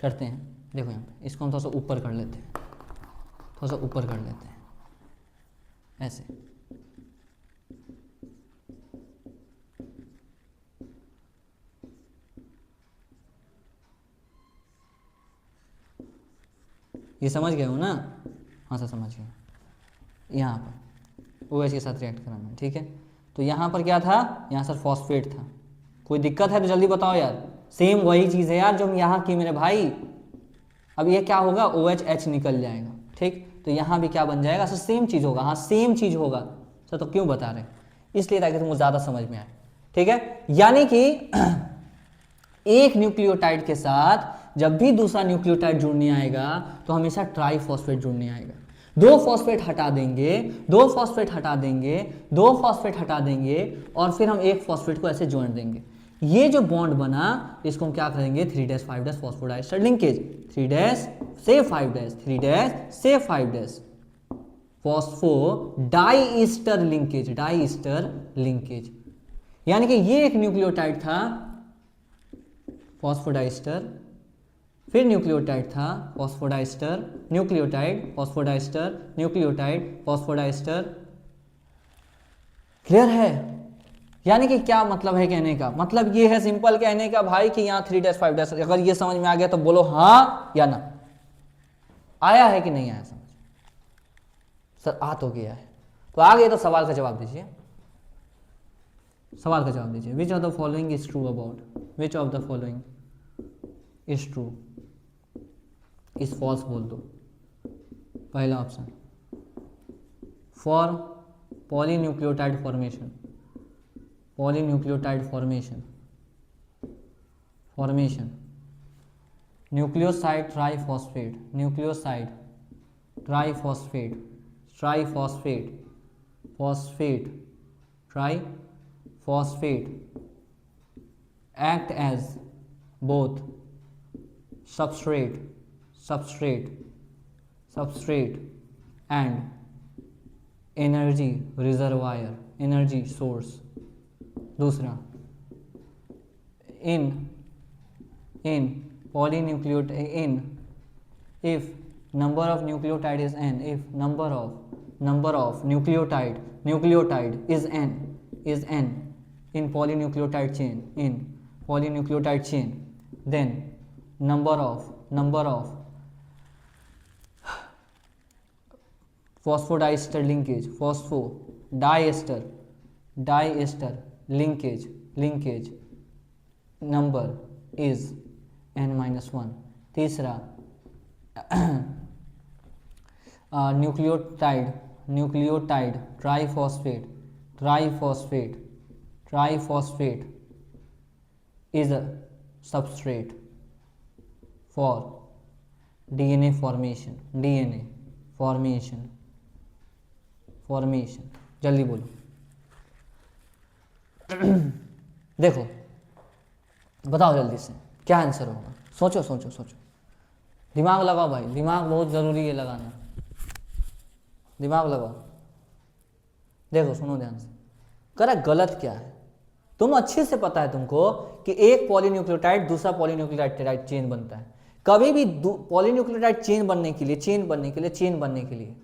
Speaker 1: करते हैं, देखो यहाँ पे इसको हम थोड़ा सा ऊपर कर लेते हैं, थोड़ा सा ऊपर कर लेते हैं, ऐसे, ये समझ गए हो ना, हाँ सर समझ गए। यहाँ पर OH के साथ रिएक्ट कराना, ठीक है। तो यहाँ पर क्या था, यहाँ सर फॉस्फेट था, कोई दिक्कत है तो जल्दी बताओ यार, सेम वही चीज़ है यार जो हम यहाँ की मेरे भाई। अब ये क्या होगा, OH निकल जाएगा, ठीक, तो यहाँ भी क्या बन जाएगा सर, सेम चीज़ होगा, हाँ सेम चीज़ होगा सर, तो क्यों बता रहे, इसलिए ताकि तुमको ज़्यादा समझ में आए, ठीक है। यानी कि एक न्यूक्लियोटाइड के साथ जब भी दूसरा न्यूक्लियोटाइड जुड़ने आएगा तो हमेशा ट्राईफॉस्फेट जुड़ने आएगा। 2 फॉस्फेट हटा देंगे, 2 फॉस्फेट हटा देंगे, 2 फॉस्फेट हटा देंगे, और फिर हम 1 फॉस्फेट को ऐसे जोड़ देंगे। ये जो बॉन्ड बना इसको हम क्या करेंगे, 3 dash 5 dash phosphodiester linkage, 3 dash से 5 डैश, 3 डैश से 5 डैश फॉस्फोडाईस्टर लिंकेज, डाईस्टर लिंकेज। यानी कि ये एक न्यूक्लियोटाइड था फॉस्फोडाइस्टर, फिर न्यूक्लियोटाइड था phosphodiester, nucleotide phosphodiester, nucleotide phosphodiester. Clear है? यानी कि क्या मतलब है कहने का? मतलब ये है सिंपल कहने का भाई कि यहाँ 3-5 अगर ये समझ में आ गया तो बोलो हाँ या ना। आया है कि नहीं आया समझ? सर आ तो गया है, तो आ गया तो सवाल का जवाब दीजिए, सवाल का जवाब दीजिए। Which of the following is true about, which of the following is true, is false बोल दो। पहला option for polynucleotide formation, polynucleotide formation, formation nucleoside triphosphate, nucleoside triphosphate, triphosphate, phosphate, triphosphate act as both substrate, substrate, substrate and energy reservoir, energy source. दूसरा in polynucleotide, in if number of nucleotide is n, if number of nucleotide is n in polynucleotide chain, in polynucleotide chain, then number of phosphodiester linkage, phosphodiester linkage number is n-1. तीसरा nucleotide triphosphate is a substrate for DNA formation, जल्दी बोलो। देखो बताओ जल्दी से क्या answer होगा, सोचो सोचो सोचो, दिमाग लगाओ भाई, दिमाग बहुत ज़रूरी है लगाना, दिमाग लगाओ। देखो सुनो ध्यान से, करा गलत क्या है, तुम अच्छे से पता है तुमको कि एक पॉलीन्यूक्लियोटाइड दूसरा पॉलीन्यूक्लियोटाइड चेन बनता है। कभी भी पॉलीन्यूक्लियोटाइड चेन बनने के लिए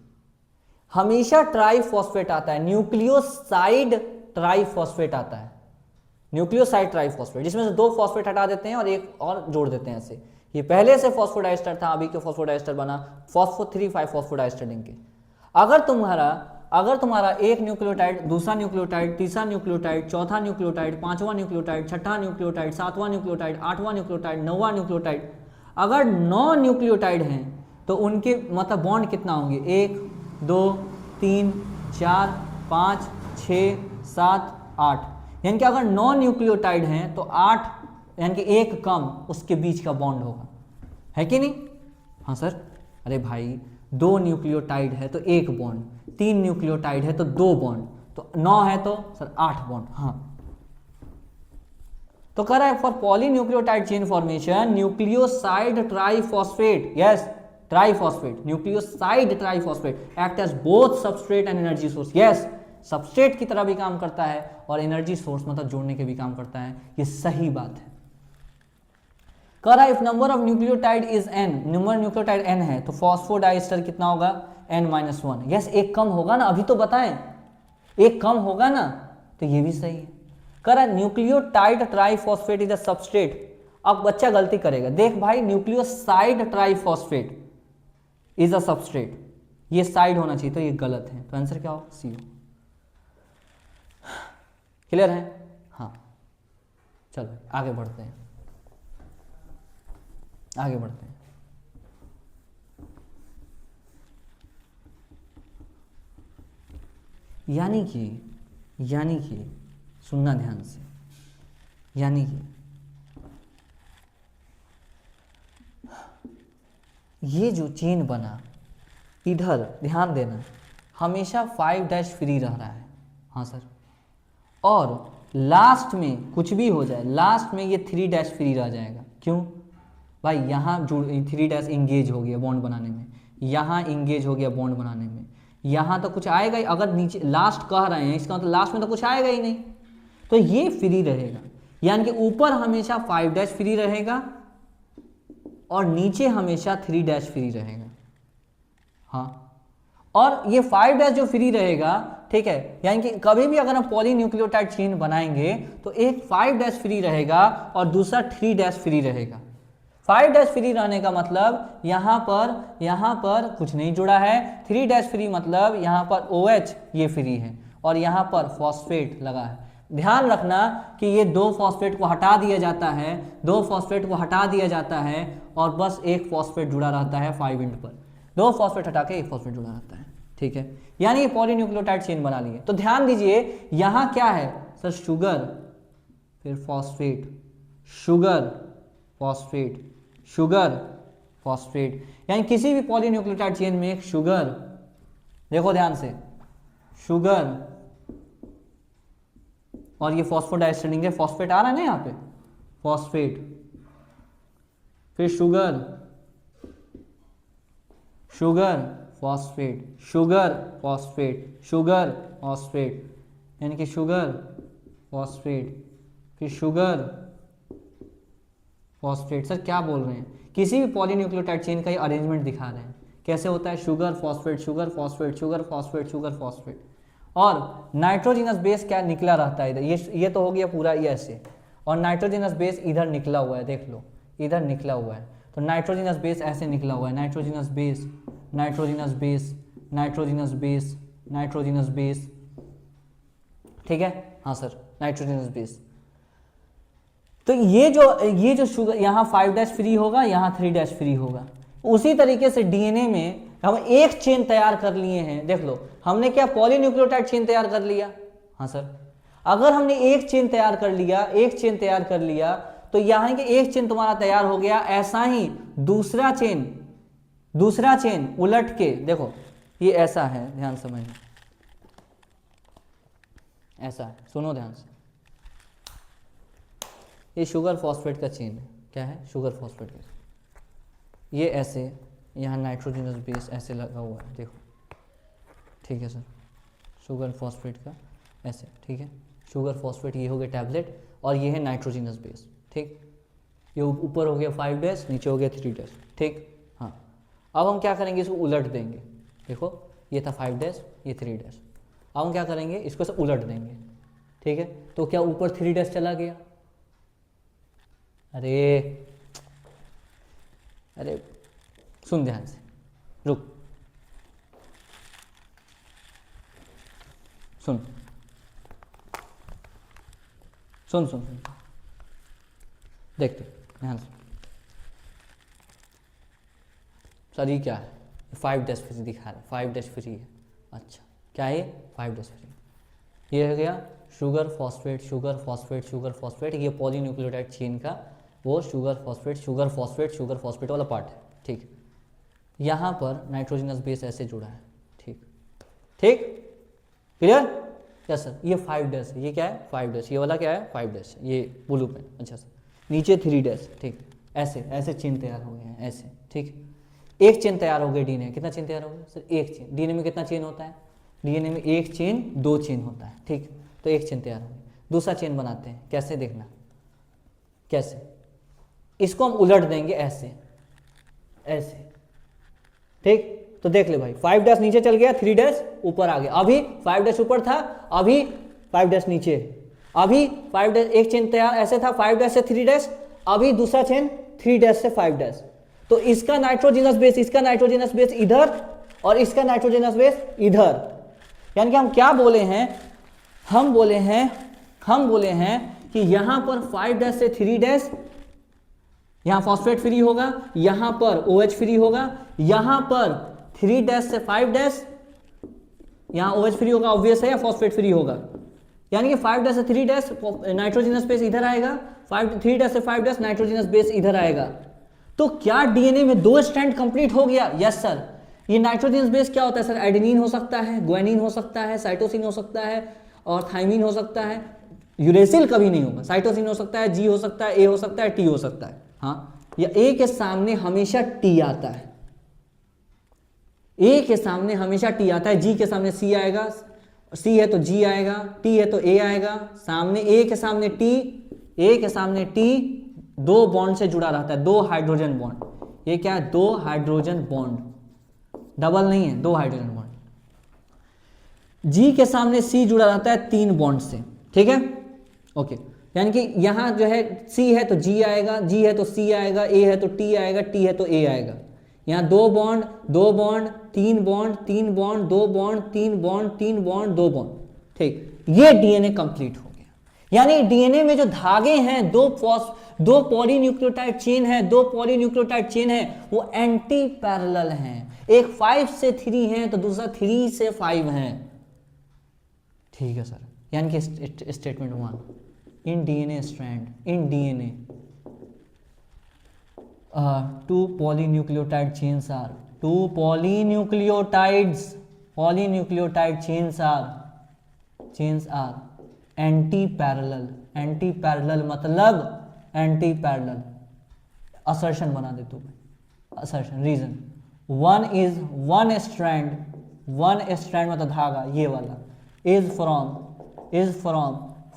Speaker 1: हमेशा ट्राइफॉस्फेट आता है, न्यूक्लियोसाइड ट्राइफॉस्फेट आता है, न्यूक्लियोसाइड ट्राइफॉस्फेट, जिसमें से 2 फॉस्फेट हटा देते हैं और एक और जोड़ देते हैं। ऐसे ये पहले से फॉस्फोडाइस्टर था, अभी के फॉस्फोडाइस्टर बना फॉस्फो-3,5 फॉस्फोडाइस्टर लिंकेज। अगर तुम्हारा एक न्यूक्लियोटाइड, दूसरा न्यूक्लियोटाइड, तीसरा न्यूक्लियोटाइड, चौथा न्यूक्लियोटाइड, 5वां न्यूक्लियोटाइड, छठा न्यूक्लियोटाइड, 7वां न्यूक्लियोटाइड, 8वां न्यूक्लियोटाइड, 9वां न्यूक्लियोटाइड, अगर 9 न्यूक्लियोटाइड हैं तो उनके मतलब बॉन्ड कितना होंगे? 1 2 3 4 5 6 7 8, यानी कि अगर 9 न्यूक्लियोटाइड हैं तो 8 यानी कि एक कम उसके बीच का बॉन्ड होगा, है कि नहीं? हाँ सर, अरे भाई 2 न्यूक्लियोटाइड है तो 1 बॉन्ड, 3 न्यूक्लियोटाइड है तो 2 बॉन्ड, तो 9 है तो सर 8 बॉन्ड। हाँ तो कह रहा है for polynucleotide chain formation nucleoside triphosphate, yes triphosphate, nucleoside triphosphate act as both substrate and energy source, yes substrate की तरह भी काम करता है और एनर्जी सोर्स मतलब जोड़ने के भी काम करता है, ये सही बात है। कह रहा है if number of nucleotide is n, number nucleotide n है तो फॉस्फोडाइस्टर कितना होगा? n-1, यस एक कम होगा ना, अभी तो बताएं एक कम होगा ना, तो ये भी सही है। कह रहा है nucleotide triphosphate is a substrate. अब बच्चा गलती करेगा, देख भाई nucleoside triphosphate is a substrate, ये साइड होना चाहिए तो ये गलत है, तो आंसर क्या होगा? सी हो। क्लियर है? हाँ चलो आगे बढ़ते हैं, आगे बढ़ते हैं। यानी कि सुनना ध्यान से, यानी कि ये जो चेन बना इधर ध्यान देना हमेशा 5' फ्री रह रहा है, हाँ सर, और लास्ट में कुछ भी हो जाए लास्ट में ये 3' फ्री रह जाएगा। क्यों भाई? यहाँ 3' इंगेज हो गया बॉन्ड बनाने में, यहाँ इंगेज हो गया बॉन्ड बनाने में, यहाँ तो कुछ आएगा ही, अगर नीचे लास्ट कह रहे हैं इसका मतलब लास्ट में तो कुछ आएगा ही नहीं, तो ये फ्री रहेगा, यानी कि ऊपर हमेशा 5' फ्री रहेगा और नीचे हमेशा 3' फ्री रहेगा। हाँ, और ये 5' जो फ्री रहेगा, ठीक है, यानी कि कभी भी अगर हम पॉलीन्यूक्लियोटाइड चेन बनाएंगे तो एक 5' फ्री रहेगा और दूसरा 3' फ्री रहेगा। 5' फ्री रहने का मतलब यहाँ पर कुछ नहीं जुड़ा है, 3' फ्री मतलब यहाँ पर OH ये फ्री है और यहाँ पर फॉस्फेट लगा है। ध्यान रखना कि ये 2 फॉस्फेट को हटा दिया जाता है, 2 फॉस्फेट को हटा दिया जाता है और बस एक फॉस्फेट जुड़ा रहता है 5 एंड पर, 2 फॉस्फेट हटा के एक फॉस्फेट जुड़ा रहता है, ठीक है, यानी ये पॉलीन्यूक्लियोटाइड चेन बना लिए। तो ध्यान दीजिए यहाँ क्या है सर, शुगर, फिर phosphate, sugar phosphate, sugar phosphate, यानी किसी भी पॉलीन्यूक्लियोटाइड चेन में एक शुगर, देखो ध्यान से, शुगर और ये फॉस्फोडाइस्टर, फॉस्फेट आ रहा है ना यहाँ पे, फॉस्फेट, फिर sugar, sugar phosphate, sugar phosphate, sugar phosphate, यानी कि शुगर फॉस्फेट, फिर शुगर फॉस्फेट। सर क्या बोल रहे हैं, किसी भी पॉलीन्यूक्लियोटाइड चेन का ये अरेंजमेंट दिखा रहे हैं, कैसे होता है, sugar phosphate, sugar phosphate, sugar phosphate, sugar phosphate, और नाइट्रोजिनस बेस क्या निकला रहता है इधर, ये तो हो गया पूरा ये ऐसे, और नाइट्रोजिनस बेस इधर निकला हुआ है, देख लो इधर निकला हुआ है, तो नाइट्रोजिनस बेस ऐसे निकला हुआ है, nitrogenous base, nitrogenous base, nitrogenous base, nitrogenous base, ठीक है, हाँ सर, नाइट्रोजिनस बेस। तो ये जो शुगर यहाँ 5' फ्री होगा, यहाँ 3' फ्री होगा। उसी तरीके से डीएनए में हम एक चेन तैयार कर लिए हैं, देख लो हमने क्या पॉलीन्यूक्लियोटाइड चेन तैयार कर लिया, हाँ सर, अगर हमने एक चेन तैयार कर लिया, एक चेन तैयार कर लिया, तो यहाँ के एक चेन तुम्हारा तैयार हो गया, ऐसा ही दूसरा चेन उलट के देखो, ये ऐसा है, ध्यान समझना, ऐसा है, सुनो ध्यान से, ये शुगर फॉस्फेट का चेन है, क्या है, शुगर फॉस्फेट का, ये ऐसे, यहाँ नाइट्रोजनस बेस ऐसे लगा हुआ है, देखो, ठीक है सर, शुगर फॉस्फेट का ऐसे, ठीक है, शुगर फॉस्फेट ये हो गया टैबलेट और ये है नाइट्रोजनस बेस, ठीक, ये ऊपर हो गया 5' नीचे हो गया 3', ठीक, हाँ, अब हम क्या करेंगे, इसको उलट देंगे, देखो ये था 5', ये 3', अब हम क्या करेंगे, इसको से उलट देंगे, ठीक है, तो क्या ऊपर 3' चला गया, अरे सुन ध्यान से, रुक, सुन सुन सुन सुन देखते ध्यान से, सर ये क्या है, 5' फ्री दिखा रहा है, 5' फ्री है, अच्छा क्या है, 5' फ्री, ये हो गया sugar phosphate, sugar phosphate, sugar phosphate, ये पॉलीन्यूक्लियोटाइड चेन का वो sugar phosphate, sugar phosphate, sugar phosphate वाला पार्ट है, ठीक, यहाँ पर नाइट्रोजनस बेस ऐसे जुड़ा है, ठीक, ठीक, क्लियर, यस सर, ये 5' है, ये क्या है 5', ये वाला क्या है 5', ये ब्लू पेन, अच्छा सर, नीचे 3', ठीक, ऐसे ऐसे चेन तैयार हो गए हैं, ऐसे, ठीक, एक चेन तैयार हो गई डीएनए, कितना चेन तैयार हो गया सर, एक चेन, डीएनए में कितना चेन होता है, डीएनए में एक चेन 2 चेन होता है, ठीक, तो एक चेन तैयार हो गई, दूसरा चेन बनाते हैं, कैसे देखना, कैसे, इसको हम उलट देंगे ऐसे, ऐसे, ठीक, तो देख ले भाई, 5' नीचे चल गया, 3' ऊपर आ गया, अभी 5' ऊपर था, अभी 5' नीचे, अभी 5' एक चेन तैयार ऐसे था, 5' से 3', अभी दूसरा चेन 3' से 5', तो इसका नाइट्रोजनस बेस, इसका नाइट्रोजनस बेस इधर और इसका नाइट्रोजनस बेस इधर, यानी कि हम क्या बोले हैं, हम बोले हैं कि यहां पर 5' से 3', यहां फॉस्फेट फ्री होगा, यहां पर OH फ्री होगा, यहां पर 3' से 5', यहां OH फ्री होगा, ऑब्वियस है, या फॉस्फेट फ्री होगा, यानी कि 5' से 3' नाइट्रोजनस बेस इधर आएगा, 3' से 5' नाइट्रोजनस बेस इधर आएगा, तो क्या डीएनए में 2 स्ट्रैंड कंप्लीट हो गया, यस सर, ये नाइट्रोजनस बेस क्या होता है सर, एडेनिन हो सकता है, ग्वानिन हो सकता है, साइटोसिन हो सकता है और थाइमिन हो सकता है, यूरेसिल कभी नहीं होगा, साइटोसिन हो सकता है, G हो सकता है, A हो सकता है, T हो सकता है, हाँ, या A के सामने हमेशा T आता है, A के सामने हमेशा T आता है, G के सामने C आएगा, सी है तो जी आएगा, टी है तो ए आएगा, सामने ए के सामने टी, ए के सामने टी, दो बॉन्ड से जुड़ा रहता है, दो हाइड्रोजन बॉन्ड। ये क्या है? दो हाइड्रोजन बॉन्ड, डबल नहीं है, दो हाइड्रोजन बॉन्ड। जी के सामने सी जुड़ा रहता है तीन बॉन्ड से, ठीक है, ओके। यानी कि यहां जो है सी है तो जी आएगा, जी है तो सी आएगा, ए है तो टी आएगा, टी है तो ए आएगा। यहाँ दो बॉन्ड, दो बॉन्ड, तीन बॉन्ड, तीन बॉन्ड, दो बॉन्ड, तीन बॉन्ड, तीन बॉन्ड, दो बॉन्ड, ठीक। ये डीएनए कंप्लीट हो गया। यानी डीएनए में जो धागे हैं, दो पॉलीन्यूक्लियोटाइड चेन है, दो पॉलीन्यूक्लियोटाइड चेन है, वो एंटी पैरेलल हैं। एक 5 से 3 है तो दूसरा 3 से 5 है, ठीक है सर। यानी कि statement 1, in DNA strand, in DNA two polynucleotide chains are, two polynucleotide chains are anti-parallel, anti-parallel मतलब anti-parallel, assertion बना दे तू, assertion, reason, one strand मतलब धागा, ये वाला, is from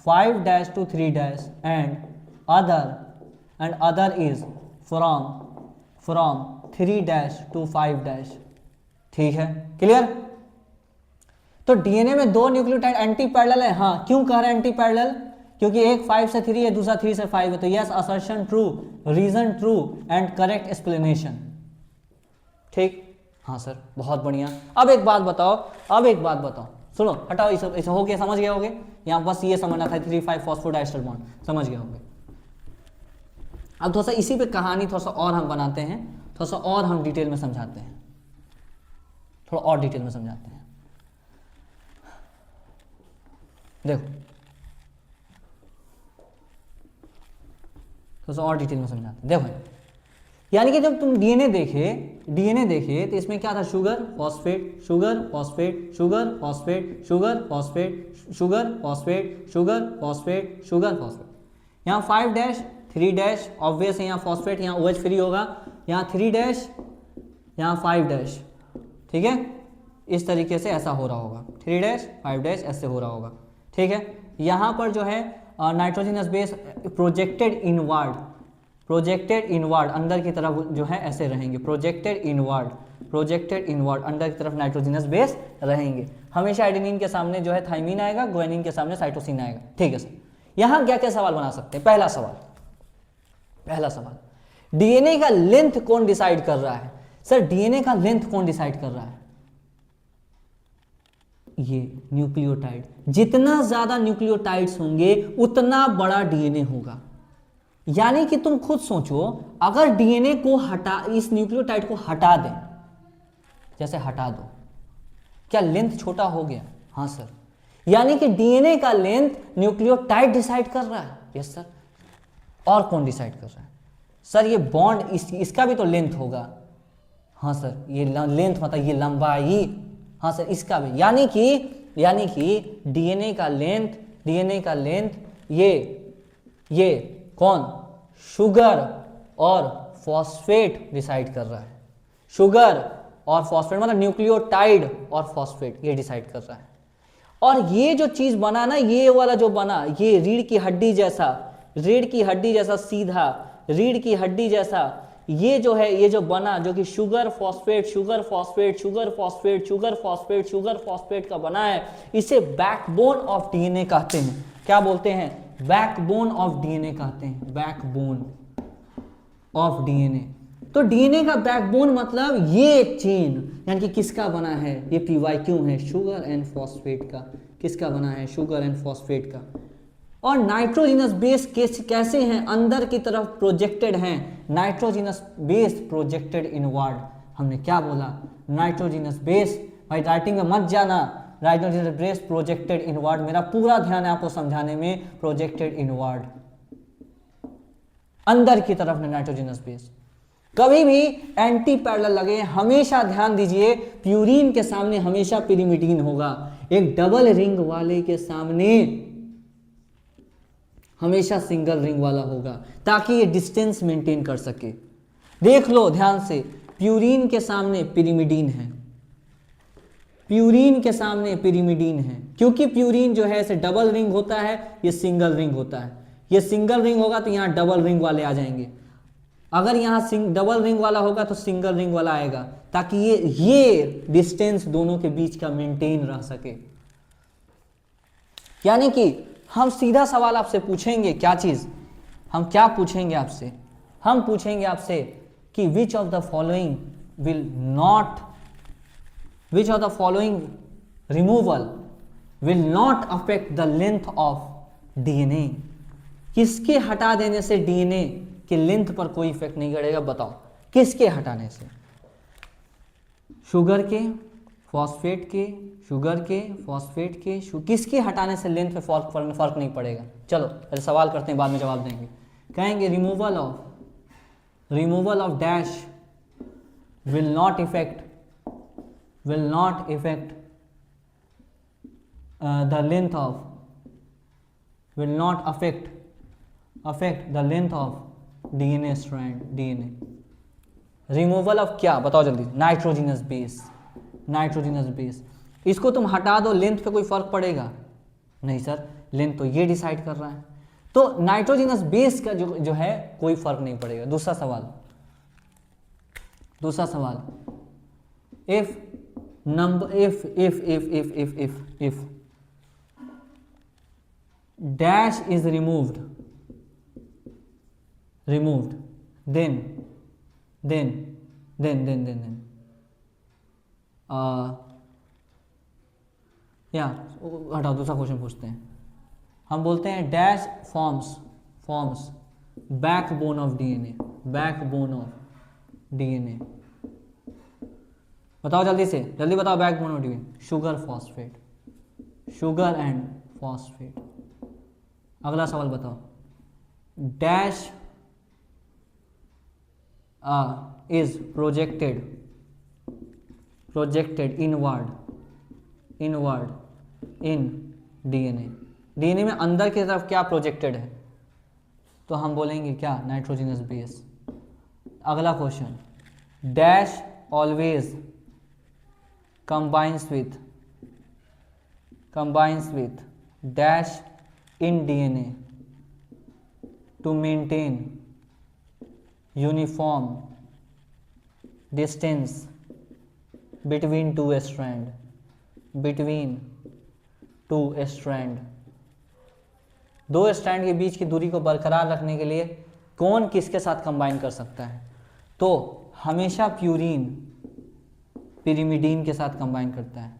Speaker 1: 5 dash to 3 dash and other is from 3 dash to 5 dash, ठीक है, clear. तो डीएनए में दो न्यूक्लियोटाइड एंटी पैरेलल है। हाँ, क्यों कह रहे हैं एंटी पैरेलल? क्योंकि एक 5 से 3 है, दूसरा 3 से 5 है। तो yes, assertion true, reason true and correct explanation, ठीक। हाँ सर, बहुत बढ़िया। अब एक बात बताओ, सुनो, हटाओ, इसे हो गया, समझ गए होगे। यहाँ बस ये समझना था, 3,5 फॉस्फोडाइस्टर बॉन्ड, समझ गए होंगे। अब थोड़ा सा इसी पे कहानी थोड़ा सा और हम बनाते हैं, थोड़ा सा और हम डिटेल में समझाते हैं, थोड़ा और डिटेल में समझाते हैं। देखो, थोड़ा सा और डिटेल में समझाते हैं। देखो, यानी कि जब तुम डीएनए देखे तो इसमें क्या था? Sugar phosphate, sugar phosphate, sugar phosphate, sugar phosphate, sugar phosphate, sugar phosphate, sugar phosphate. यहाँ 5 डैश 3 डैश, ऑब्वियस है, यहाँ फॉस्फेट, यहाँ OH फ्री होगा, यहाँ 3 डैश, यहाँ 5 डैश, ठीक है। इस तरीके से ऐसा हो रहा होगा, 3 डैश 5 डैश ऐसे हो रहा होगा, ठीक है। यहाँ पर जो है नाइट्रोजनस बेस प्रोजेक्टेड इनवर्ड अंदर की तरफ जो है ऐसे रहेंगे, प्रोजेक्टेड इनवर्ड अंदर की तरफ नाइट्रोजनस बेस रहेंगे। हमेशा एडेनिन के सामने जो है थाइमिन आएगा, गुआनिन के सामने साइटोसिन आएगा, ठीक है सर। यहाँ क्या क्या सवाल बना सकते हैं? पहला सवाल, डीएनए का लेंथ कौन डिसाइड कर रहा है? सर, डीएनए का लेंथ कौन डिसाइड कर रहा है? ये न्यूक्लियोटाइड। जितना ज्यादा न्यूक्लियोटाइड्स होंगे उतना बड़ा डीएनए होगा। यानी कि तुम खुद सोचो, अगर डीएनए को इस न्यूक्लियोटाइड को हटा दें, जैसे हटा दो, क्या लेंथ छोटा हो गया? हाँ सर। यानी कि डीएनए का लेंथ न्यूक्लियोटाइड डिसाइड कर रहा है। Yes sir. और कौन डिसाइड कर रहा है? सर, ये बॉन्ड इसका भी तो लेंथ होगा। हाँ सर, ये लेंथ मतलब ये लंबाई। हाँ सर, इसका भी। यानी कि डीएनए का लेंथ ये कौन? शुगर और फॉस्फेट डिसाइड कर रहा है। शुगर और फॉस्फेट मतलब न्यूक्लियोटाइड और फॉस्फेट, ये डिसाइड कर रहा है। और ये जो चीज बना ना, ये वाला जो बना, ये रीढ़ की हड्डी जैसा सीधा, रीढ़ की हड्डी जैसा, ये जो है, ये जो बना, जो कि शुगर फॉस्फेट का बना है, इसे बैकबोन ऑफ डीएनए कहते हैं। क्या बोलते हैं? बैकबोन ऑफ डीएनए कहते हैं, बैकबोन ऑफ डीएनए। तो डीएनए का बैकबोन मतलब ये चेन, यानी कि किसका बना है? ये पीवाई क्यों है? शुगर एंड फॉस्फेट का। किसका बना है? शुगर एंड फॉस्फेट का। और नाइट्रोजनस बेस कैसे हैं? अंदर की तरफ प्रोजेक्टेड हैं। Nitrogenous base projected inward. हमने क्या बोला? Nitrogenous base. भाई राइटिंग में मत जाना, नाइट्रोजनस बेस प्रोजेक्टेड इनवर्ड। मेरा पूरा ध्यान है आपको समझाने में। प्रोजेक्टेड इनवर्ड, अंदर की तरफ नाइट्रोजनस बेस। कभी भी एंटी पैरेलल लगे, हमेशा ध्यान दीजिए, प्यूरीन के सामने हमेशा पिरिमिडीन होगा। एक डबल रिंग वाले के सामने हमेशा सिंगल रिंग वाला होगा, ताकि ये डिस्टेंस मेंटेन कर सके। देख लो ध्यान से, प्यूरीन के सामने पिरिमिडीन है, प्यूरीन के सामने पिरिमिडीन है, क्योंकि प्यूरीन जो है इसे डबल रिंग होता है, ये सिंगल रिंग होता है। ये सिंगल रिंग होगा तो यहाँ डबल रिंग वाले आ जाएंगे, अगर यहाँ डबल रिंग वाला होगा तो सिंगल रिंग वाला आएगा, ताकि ये डिस्टेंस दोनों के बीच का मेंटेन रह सके। यानी कि हम सीधा सवाल आपसे पूछेंगे, क्या चीज, हम क्या पूछेंगे आपसे, हम पूछेंगे आपसे कि विच of the following removal will not affect the length of DNA. किसके हटा देने से डीएनए के लेंथ पर कोई इफेक्ट नहीं पड़ेगा, बताओ किसके हटाने से? शुगर के, फॉस्फेट के, शुगर के, फॉस्फेट के, किसके हटाने से लेंथ पे फर्क नहीं पड़ेगा? चलो पहले सवाल करते हैं, बाद में जवाब देंगे। कहेंगे removal of dash will not effect the length of will not affect the length of DNA strand, DNA। Removal of क्या बताओ जल्दी? Nitrogenous base. इसको तुम हटा दो, लेंथ पे कोई फर्क पड़ेगा? नहीं सर, लेंथ तो ये डिसाइड कर रहा है, तो नाइट्रोजिनस बेस का जो है कोई फर्क नहीं पड़ेगा। दूसरा सवाल, if dash is removed, then हटाओ, दूसरा क्वेश्चन पूछते हैं। हम बोलते हैं dash forms backbone of DNA. बताओ जल्दी बताओ, backbone of DNA. Sugar and phosphate. अगला सवाल बताओ, dash is projected inward in DNA में अंदर की तरफ क्या प्रोजेक्टेड है? तो हम बोलेंगे क्या? Nitrogenous base. अगला question, dash always combines with dash in DNA to maintain uniform distance between two strand। दो स्ट्रैंड के बीच की दूरी को बरकरार रखने के लिए कौन किसके साथ कंबाइन कर सकता है? तो हमेशा प्यूरीन पिरिमिडीन के साथ कंबाइन करता है।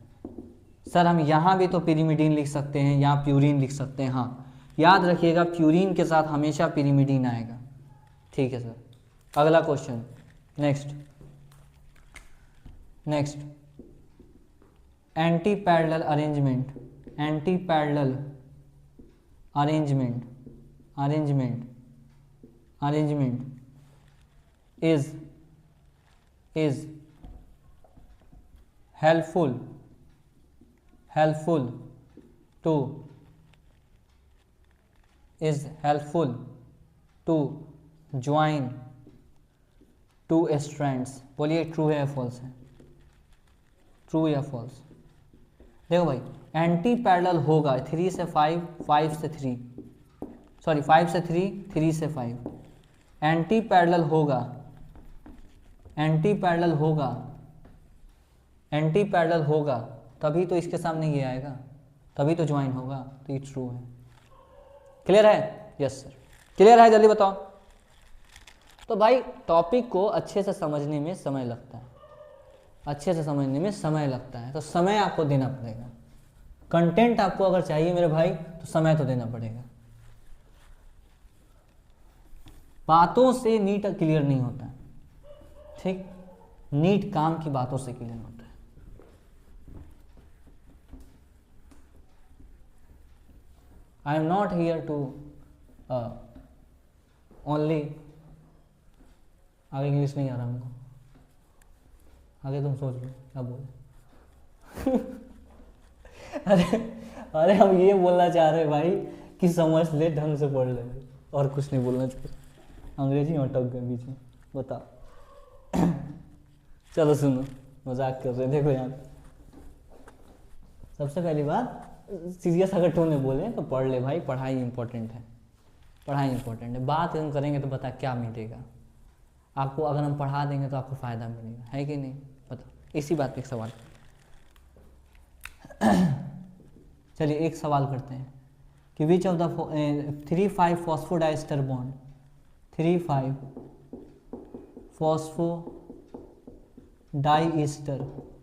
Speaker 1: सर हम यहाँ भी तो पिरिमिडीन लिख सकते हैं, यहाँ प्यूरीन लिख सकते हैं। हाँ याद रखिएगा, प्यूरीन के साथ हमेशा पिरिमिडीन आएगा। ठीक है सर। अगला question, next anti parallel arrangement is helpful to join two strands। बोलिए ट्रू है या फॉल्स है? ट्रू या फॉल्स? देखो भाई, एंटी पैरेलल होगा 3 से 5, 5 से 3, सॉरी 5 से 3, 3 से 5। एंटी पैरेलल होगा तभी तो इसके सामने ये आएगा, तभी तो ज्वाइन होगा, तो ये ट्रू है। क्लियर है? यस सर, क्लियर है? जल्दी बताओ। तो भाई टॉपिक को अच्छे से समझने में समय लगता है, तो समय आपको देना पड़ेगा। कंटेंट आपको अगर चाहिए मेरे भाई तो समय तो देना पड़ेगा। बातों से नीट क्लियर नहीं होता, ठीक? नीट काम की बातों से क्लियर होता है। I am not here to only, आगे इंग्लिश नहीं आ रहा हमको, आगे तुम सोच लो क्या बोल। अरे हम ये बोलना चाह रहे भाई कि समझ ले, ढंग से पढ़ ले, और कुछ नहीं बोलना चाह रहे। अंग्रेजी में अटक गए बीच में, बताओ। चलो सुनो, मजाक कर रहे, देखो यहाँ सबसे पहली बात, सीरियस अगर टोन में बोले तो पढ़ ले भाई, पढ़ाई इंपॉर्टेंट है, पढ़ाई इंपॉर्टेंट है। बात हम करेंगे तो बता क्या मिलेगा आपको, अगर हम पढ़ा देंगे तो आपको फ़ायदा मिलेगा, है कि नहीं, बताओ। इसी बात पे एक सवाल चलिए एक सवाल करते हैं कि विच of the 3,5 phosphodiester bond, 3,5 phosphodiester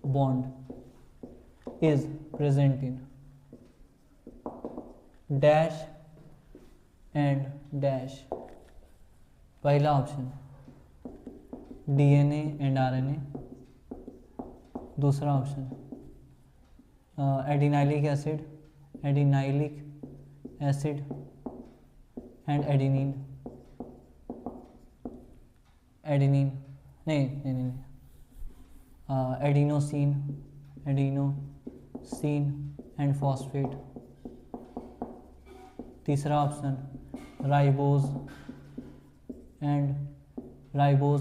Speaker 1: bond is present in dash and dash. पहला ऑप्शन डीएनए एंड आरएनए, दूसरा option adenylic acid, adenylic acid and adenine, adenine नहीं एडिनोसिन, एडिनोसिन एंड फॉस्फेट। तीसरा option ribose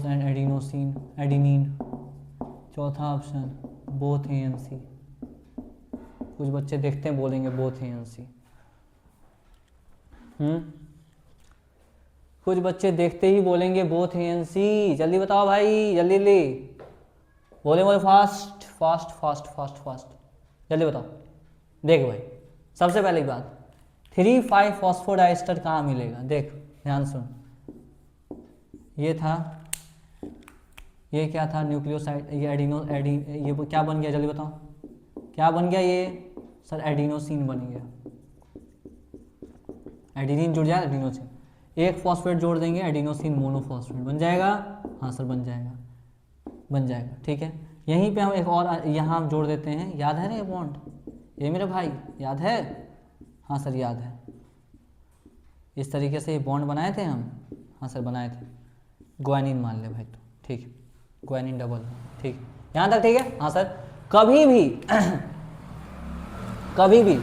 Speaker 1: and adenosine, adenine. चौथा option both ANC. कुछ बच्चे देखते हैं बोलेंगे बोथ एएनसी, कुछ बच्चे देखते ही बोलेंगे बोथ एएनसी। जल्दी बताओ भाई, जल्दी जल्दी बोले बोले, fast fast fast fast fast, जल्दी बताओ। देख भाई, सबसे पहली बात 3,5 फॉस्फोडाइस्टर कहाँ मिलेगा, देख ध्यान सुन। ये था, ये क्या था, न्यूक्लियोसाइड, ये ये क्या बन गया, जल्दी बताओ क्या बन गया ये सर, एडिनोसिन बन गया। एडिनिन जुड़ जाए एडिनोसिन, एक फॉस्फेट जोड़ देंगे एडिनोसिन मोनोफॉस्फेट बन जाएगा। हाँ सर बन जाएगा, बन जाएगा, ठीक है। यहीं पे हम एक और यहाँ हम जोड़ देते हैं, याद है ना ये बॉन्ड, ये मेरे भाई याद है, हाँ सर याद है। इस तरीके से ये बॉन्ड बनाए थे हम, हाँ सर बनाए थे। ग्वानिन मान ले भाई तो, ठीक है, ग्वानिन डबल, ठीक, यहाँ तक ठीक है। हाँ सर, कभी भी कभी भी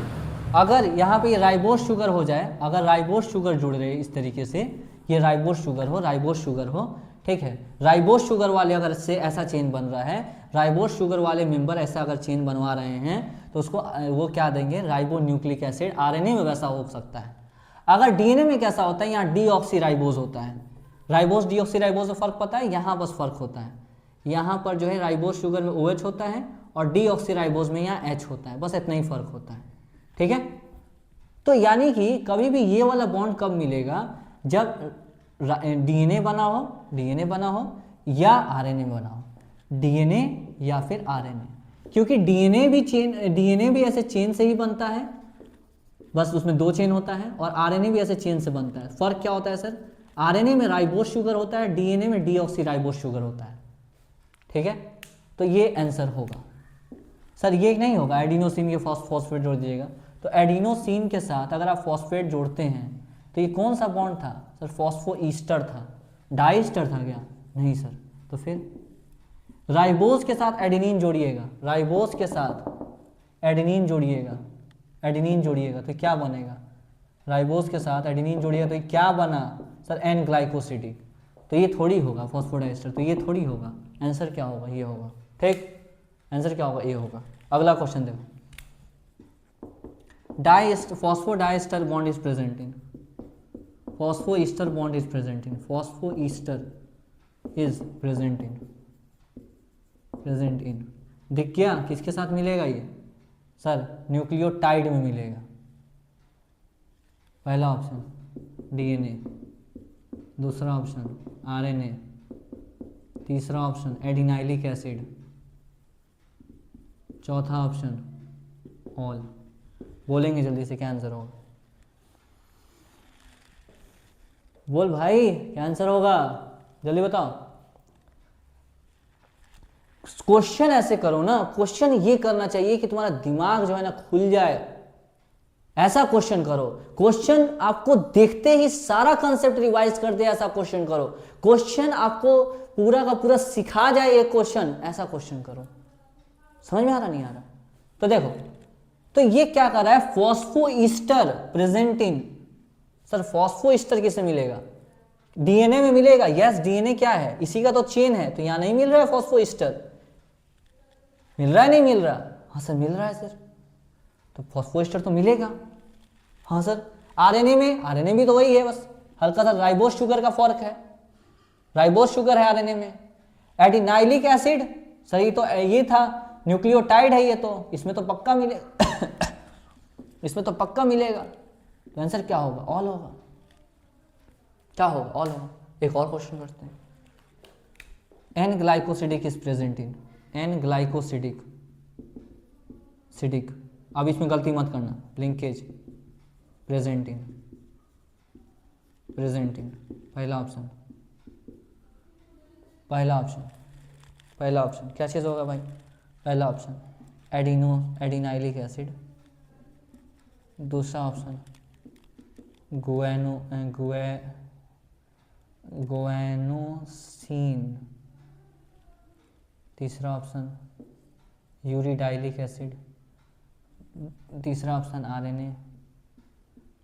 Speaker 1: अगर यहाँ पे राइबोस शुगर हो जाए, अगर राइबोस शुगर जुड़ रहे इस तरीके से, ये राइबोस शुगर हो, ठीक है, राइबोस शुगर वाले अगर से ऐसा चेन बन रहा है, राइबोस शुगर वाले मेंबर ऐसा अगर चेन बनवा रहे हैं तो उसको वो क्या देंगे, राइबो न्यूक्लिक एसिड। आरएनए में वैसा हो सकता है। अगर डीएनए में कैसा होता है, यहाँ डीऑक्सीराइबोज होता है। राइबोस डीऑक्सीराइबोज में फर्क पता है, यहाँ बस फर्क होता है, यहाँ पर जो है राइबोस शुगर में OH होता है और डीऑक्सीराइबोज में यहाँ H होता है, बस इतना ही फर्क होता है, ठीक है। तो यानी कि कभी भी ये वाला बॉन्ड कब मिलेगा, जब डीएनए बना हो या आरएनए बना हो, डीएनए या फिर आरएनए, क्योंकि डीएनए भी ऐसे चेन से ही बनता है, बस उसमें 2 चेन होता है, और आरएनए भी ऐसे चेन से बनता है। फर्क क्या होता है सर, आरएनए में राइबोस शुगर होता है, डीएनए में डीऑक्सीराइबोस शुगर होता है, ठीक है। तो ये आंसर होगा सर, ये नहीं होगा एडिनोसिन के फॉस्फेट जोड़ दीजिएगा। तो एडिनोसिन के साथ अगर आप फॉस्फेट जोड़ते हैं तो ये कौन सा बॉन्ड था सर, फॉस्फोईस्टर था, डाइस्टर था क्या, नहीं सर। तो फिर राइबोस के साथ एडेनिन जोड़िएगा, राइबोस के साथ एडेनिन जोड़िएगा तो क्या बनेगा, राइबोस के साथ एडेनिन जोड़िएगा तो क्या बना सर, एन ग्लाइकोसिडिक। तो ये थोड़ी होगा फॉस्फोडाइस्टर, तो ये थोड़ी होगा। आंसर क्या होगा, ये होगा, ठीक, आंसर क्या होगा, ये होगा। अगला क्वेश्चन देखो, phosphodiester bond is present in, phosphoester bond is present in, phosphoester is present in, दिख गया किसके साथ मिलेगा ये सर, न्यूक्लियोटाइड में मिलेगा। पहला ऑप्शन डीएनए, दूसरा ऑप्शन आरएनए, तीसरा ऑप्शन एडिनाइलिक एसिड, चौथा ऑप्शन ऑल। बोलेंगे जल्दी से क्या आंसर होगा, बोल भाई क्या आंसर होगा, जल्दी बताओ। क्वेश्चन ऐसे करो ना, क्वेश्चन ये करना चाहिए कि तुम्हारा दिमाग जो है ना खुल जाए, ऐसा क्वेश्चन करो। क्वेश्चन आपको देखते ही सारा कंसेप्ट रिवाइज कर दे, ऐसा क्वेश्चन करो। क्वेश्चन आपको पूरा का पूरा सिखा जाए एक क्वेश्चन, ऐसा क्वेश्चन करो। समझ में आ रहा नहीं आ रहा, तो देखो, तो ये क्या कर रहा है, फॉस्फोईस्टर प्रेजेंट इन, सर फॉस्फोईस्टर किसे मिलेगा, डीएनए में मिलेगा। यस, डीएनए क्या है, इसी का तो चेन है, तो यहां नहीं मिल रहा है फॉस्फोईस्टर, मिल रहा है नहीं मिल रहा, हाँ सर मिल रहा है सर। तो फॉस्फोएस्टर तो मिलेगा। हाँ सर, आरएनए में, आरएनए भी तो वही है, बस हल्का सा राइबोस शुगर का फर्क है, राइबोस शुगर है आरएनए में। एडिनाइलिक एसिड, सर ये तो ये था न्यूक्लियोटाइड है, ये तो इसमें तो पक्का मिलेगा इसमें तो पक्का मिलेगा। तो आंसर क्या होगा? ऑल होगा। क्या होगा? ऑल होगा। एक और क्वेश्चन करते हैं। N glycosidic is present in, N glycosidic सिडिक, अब इसमें गलती मत करना, linkage present in, present in, पहला ऑप्शन, पहला ऑप्शन, पहला ऑप्शन क्या चीज़ होगा भाई? पहला ऑप्शन एडिनाइलिक एसिड, दूसरा ऑप्शन गुएनोसिन, तीसरा ऑप्शन यूरिडाइलिक एसिड, तीसरा ऑप्शन आरएनए,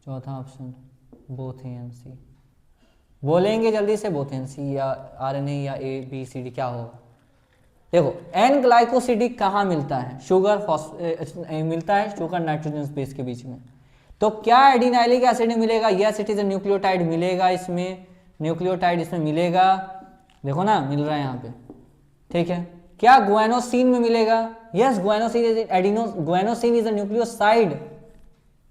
Speaker 1: चौथा ऑप्शन बोथ ए एंड सी। बोलेंगे जल्दी से, बोथ एंड सी या आरएनए या ए बी सी डी, क्या होगा? देखो एन ग्लाइकोसिडिक कहाँ मिलता है? शुगर मिलता है शुगर नाइट्रोजन बेस के बीच में। तो क्या एडिनाइलिक एसिड में मिलेगा? Yes it is a nucleotide मिलेगा इसमें, न्यूक्लियोटाइड इसमें मिलेगा, देखो ना मिल रहा है यहाँ पे, ठीक है। क्या गुएनोसिन में मिलेगा? यस गुएनोसिन इज अ न्यूक्लियोसाइड,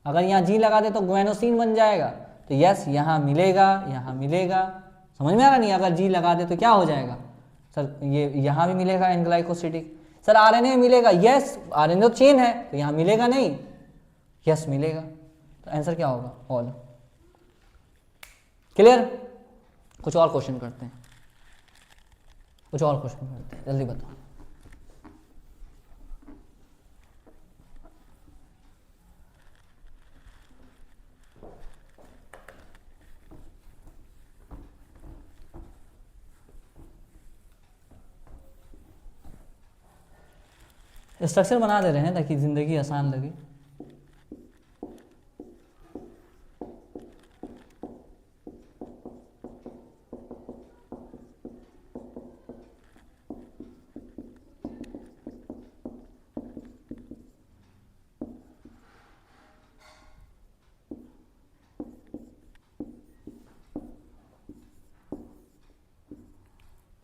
Speaker 1: अगर यहाँ जी लगा दे तो गुएनोसिन बन जाएगा। तो यस यहाँ मिलेगा, यहाँ मिलेगा, समझ में आ रहा नहीं? अगर जी लगा दे तो क्या हो जाएगा सर? ये यहाँ भी मिलेगा एन ग्लाइकोसिडिक। सर आरएनए में मिलेगा? यस आरएनए तो चेन है, तो यहाँ मिलेगा नहीं? यस मिलेगा। तो आंसर क्या होगा? ऑल। क्लियर? कुछ और क्वेश्चन करते हैं, कुछ और क्वेश्चन करते हैं, जल्दी बताओ। स्ट्रक्चर बना दे रहे हैं ताकि जिंदगी आसान लगे।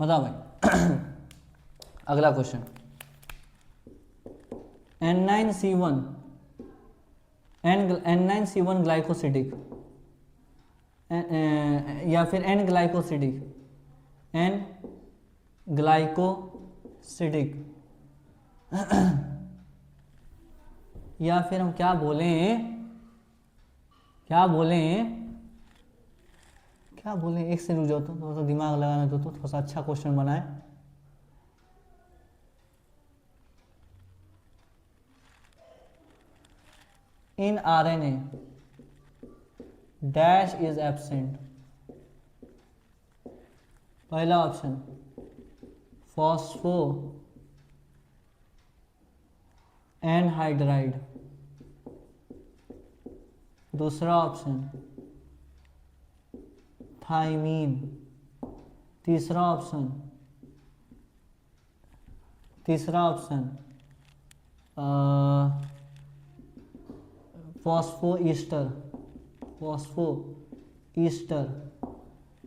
Speaker 1: बताओ भाई अगला क्वेश्चन, N9C1 ग्लाइकोसिडिक या फिर N ग्लाइकोसिडिक, N ग्लाइकोसिडिक या फिर हम क्या बोलें, क्या बोलें, क्या बोलें? एक से रुक जाओ तो थोड़ा सा दिमाग लगाना तो थोड़ा सा अच्छा क्वेश्चन बनाए। In RNA dash is absent, पहला ऑप्शन फॉस्फो एनहाइड्राइड, दूसरा ऑप्शन थाइमीन, तीसरा ऑप्शन फॉस्फो ईस्टर,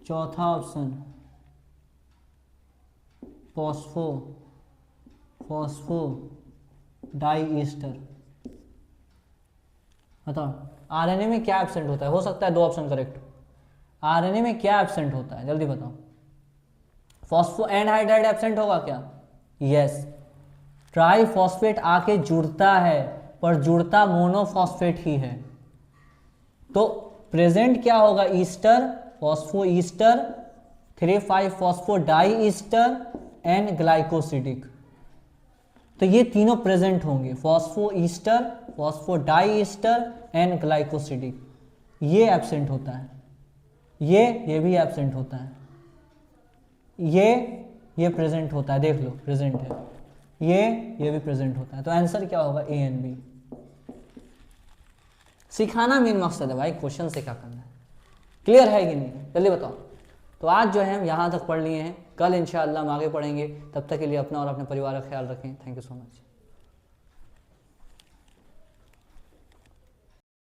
Speaker 1: चौथा ऑप्शन फॉस्फो डाई ईस्टर। बताओ आरएनए में क्या एब्सेंट होता है? हो सकता है दो ऑप्शन करेक्ट। आरएनए में क्या एब्सेंट होता है जल्दी बताओ? फॉस्फो एनहाइड्राइड एब्सेंट होगा क्या? यस, ट्राइफॉस्फेट आके जुड़ता है पर जुड़ता मोनोफॉस्फेट ही है, तो प्रेजेंट क्या होगा? Ester, phospho ester, 3,5 phospho di ester and glycosidic. तो ये तीनों प्रेजेंट होंगे, phospho ester, phospho di ester and glycosidic. ये एब्सेंट होता है, ये भी एब्सेंट होता है, ये प्रेजेंट होता है, देख लो प्रेजेंट है, ये भी प्रेजेंट होता है। तो आंसर क्या होगा? A and B. सिखाना मेन मकसद है भाई, क्वेश्चन से क्या करना है। क्लियर है कि नहीं? जल्दी बताओ। तो आज जो है हम यहाँ तक पढ़ लिए हैं, कल इंशाअल्लाह हम आगे पढ़ेंगे। तब तक के लिए अपना और अपने परिवार का ख्याल रखें। Thank you so much.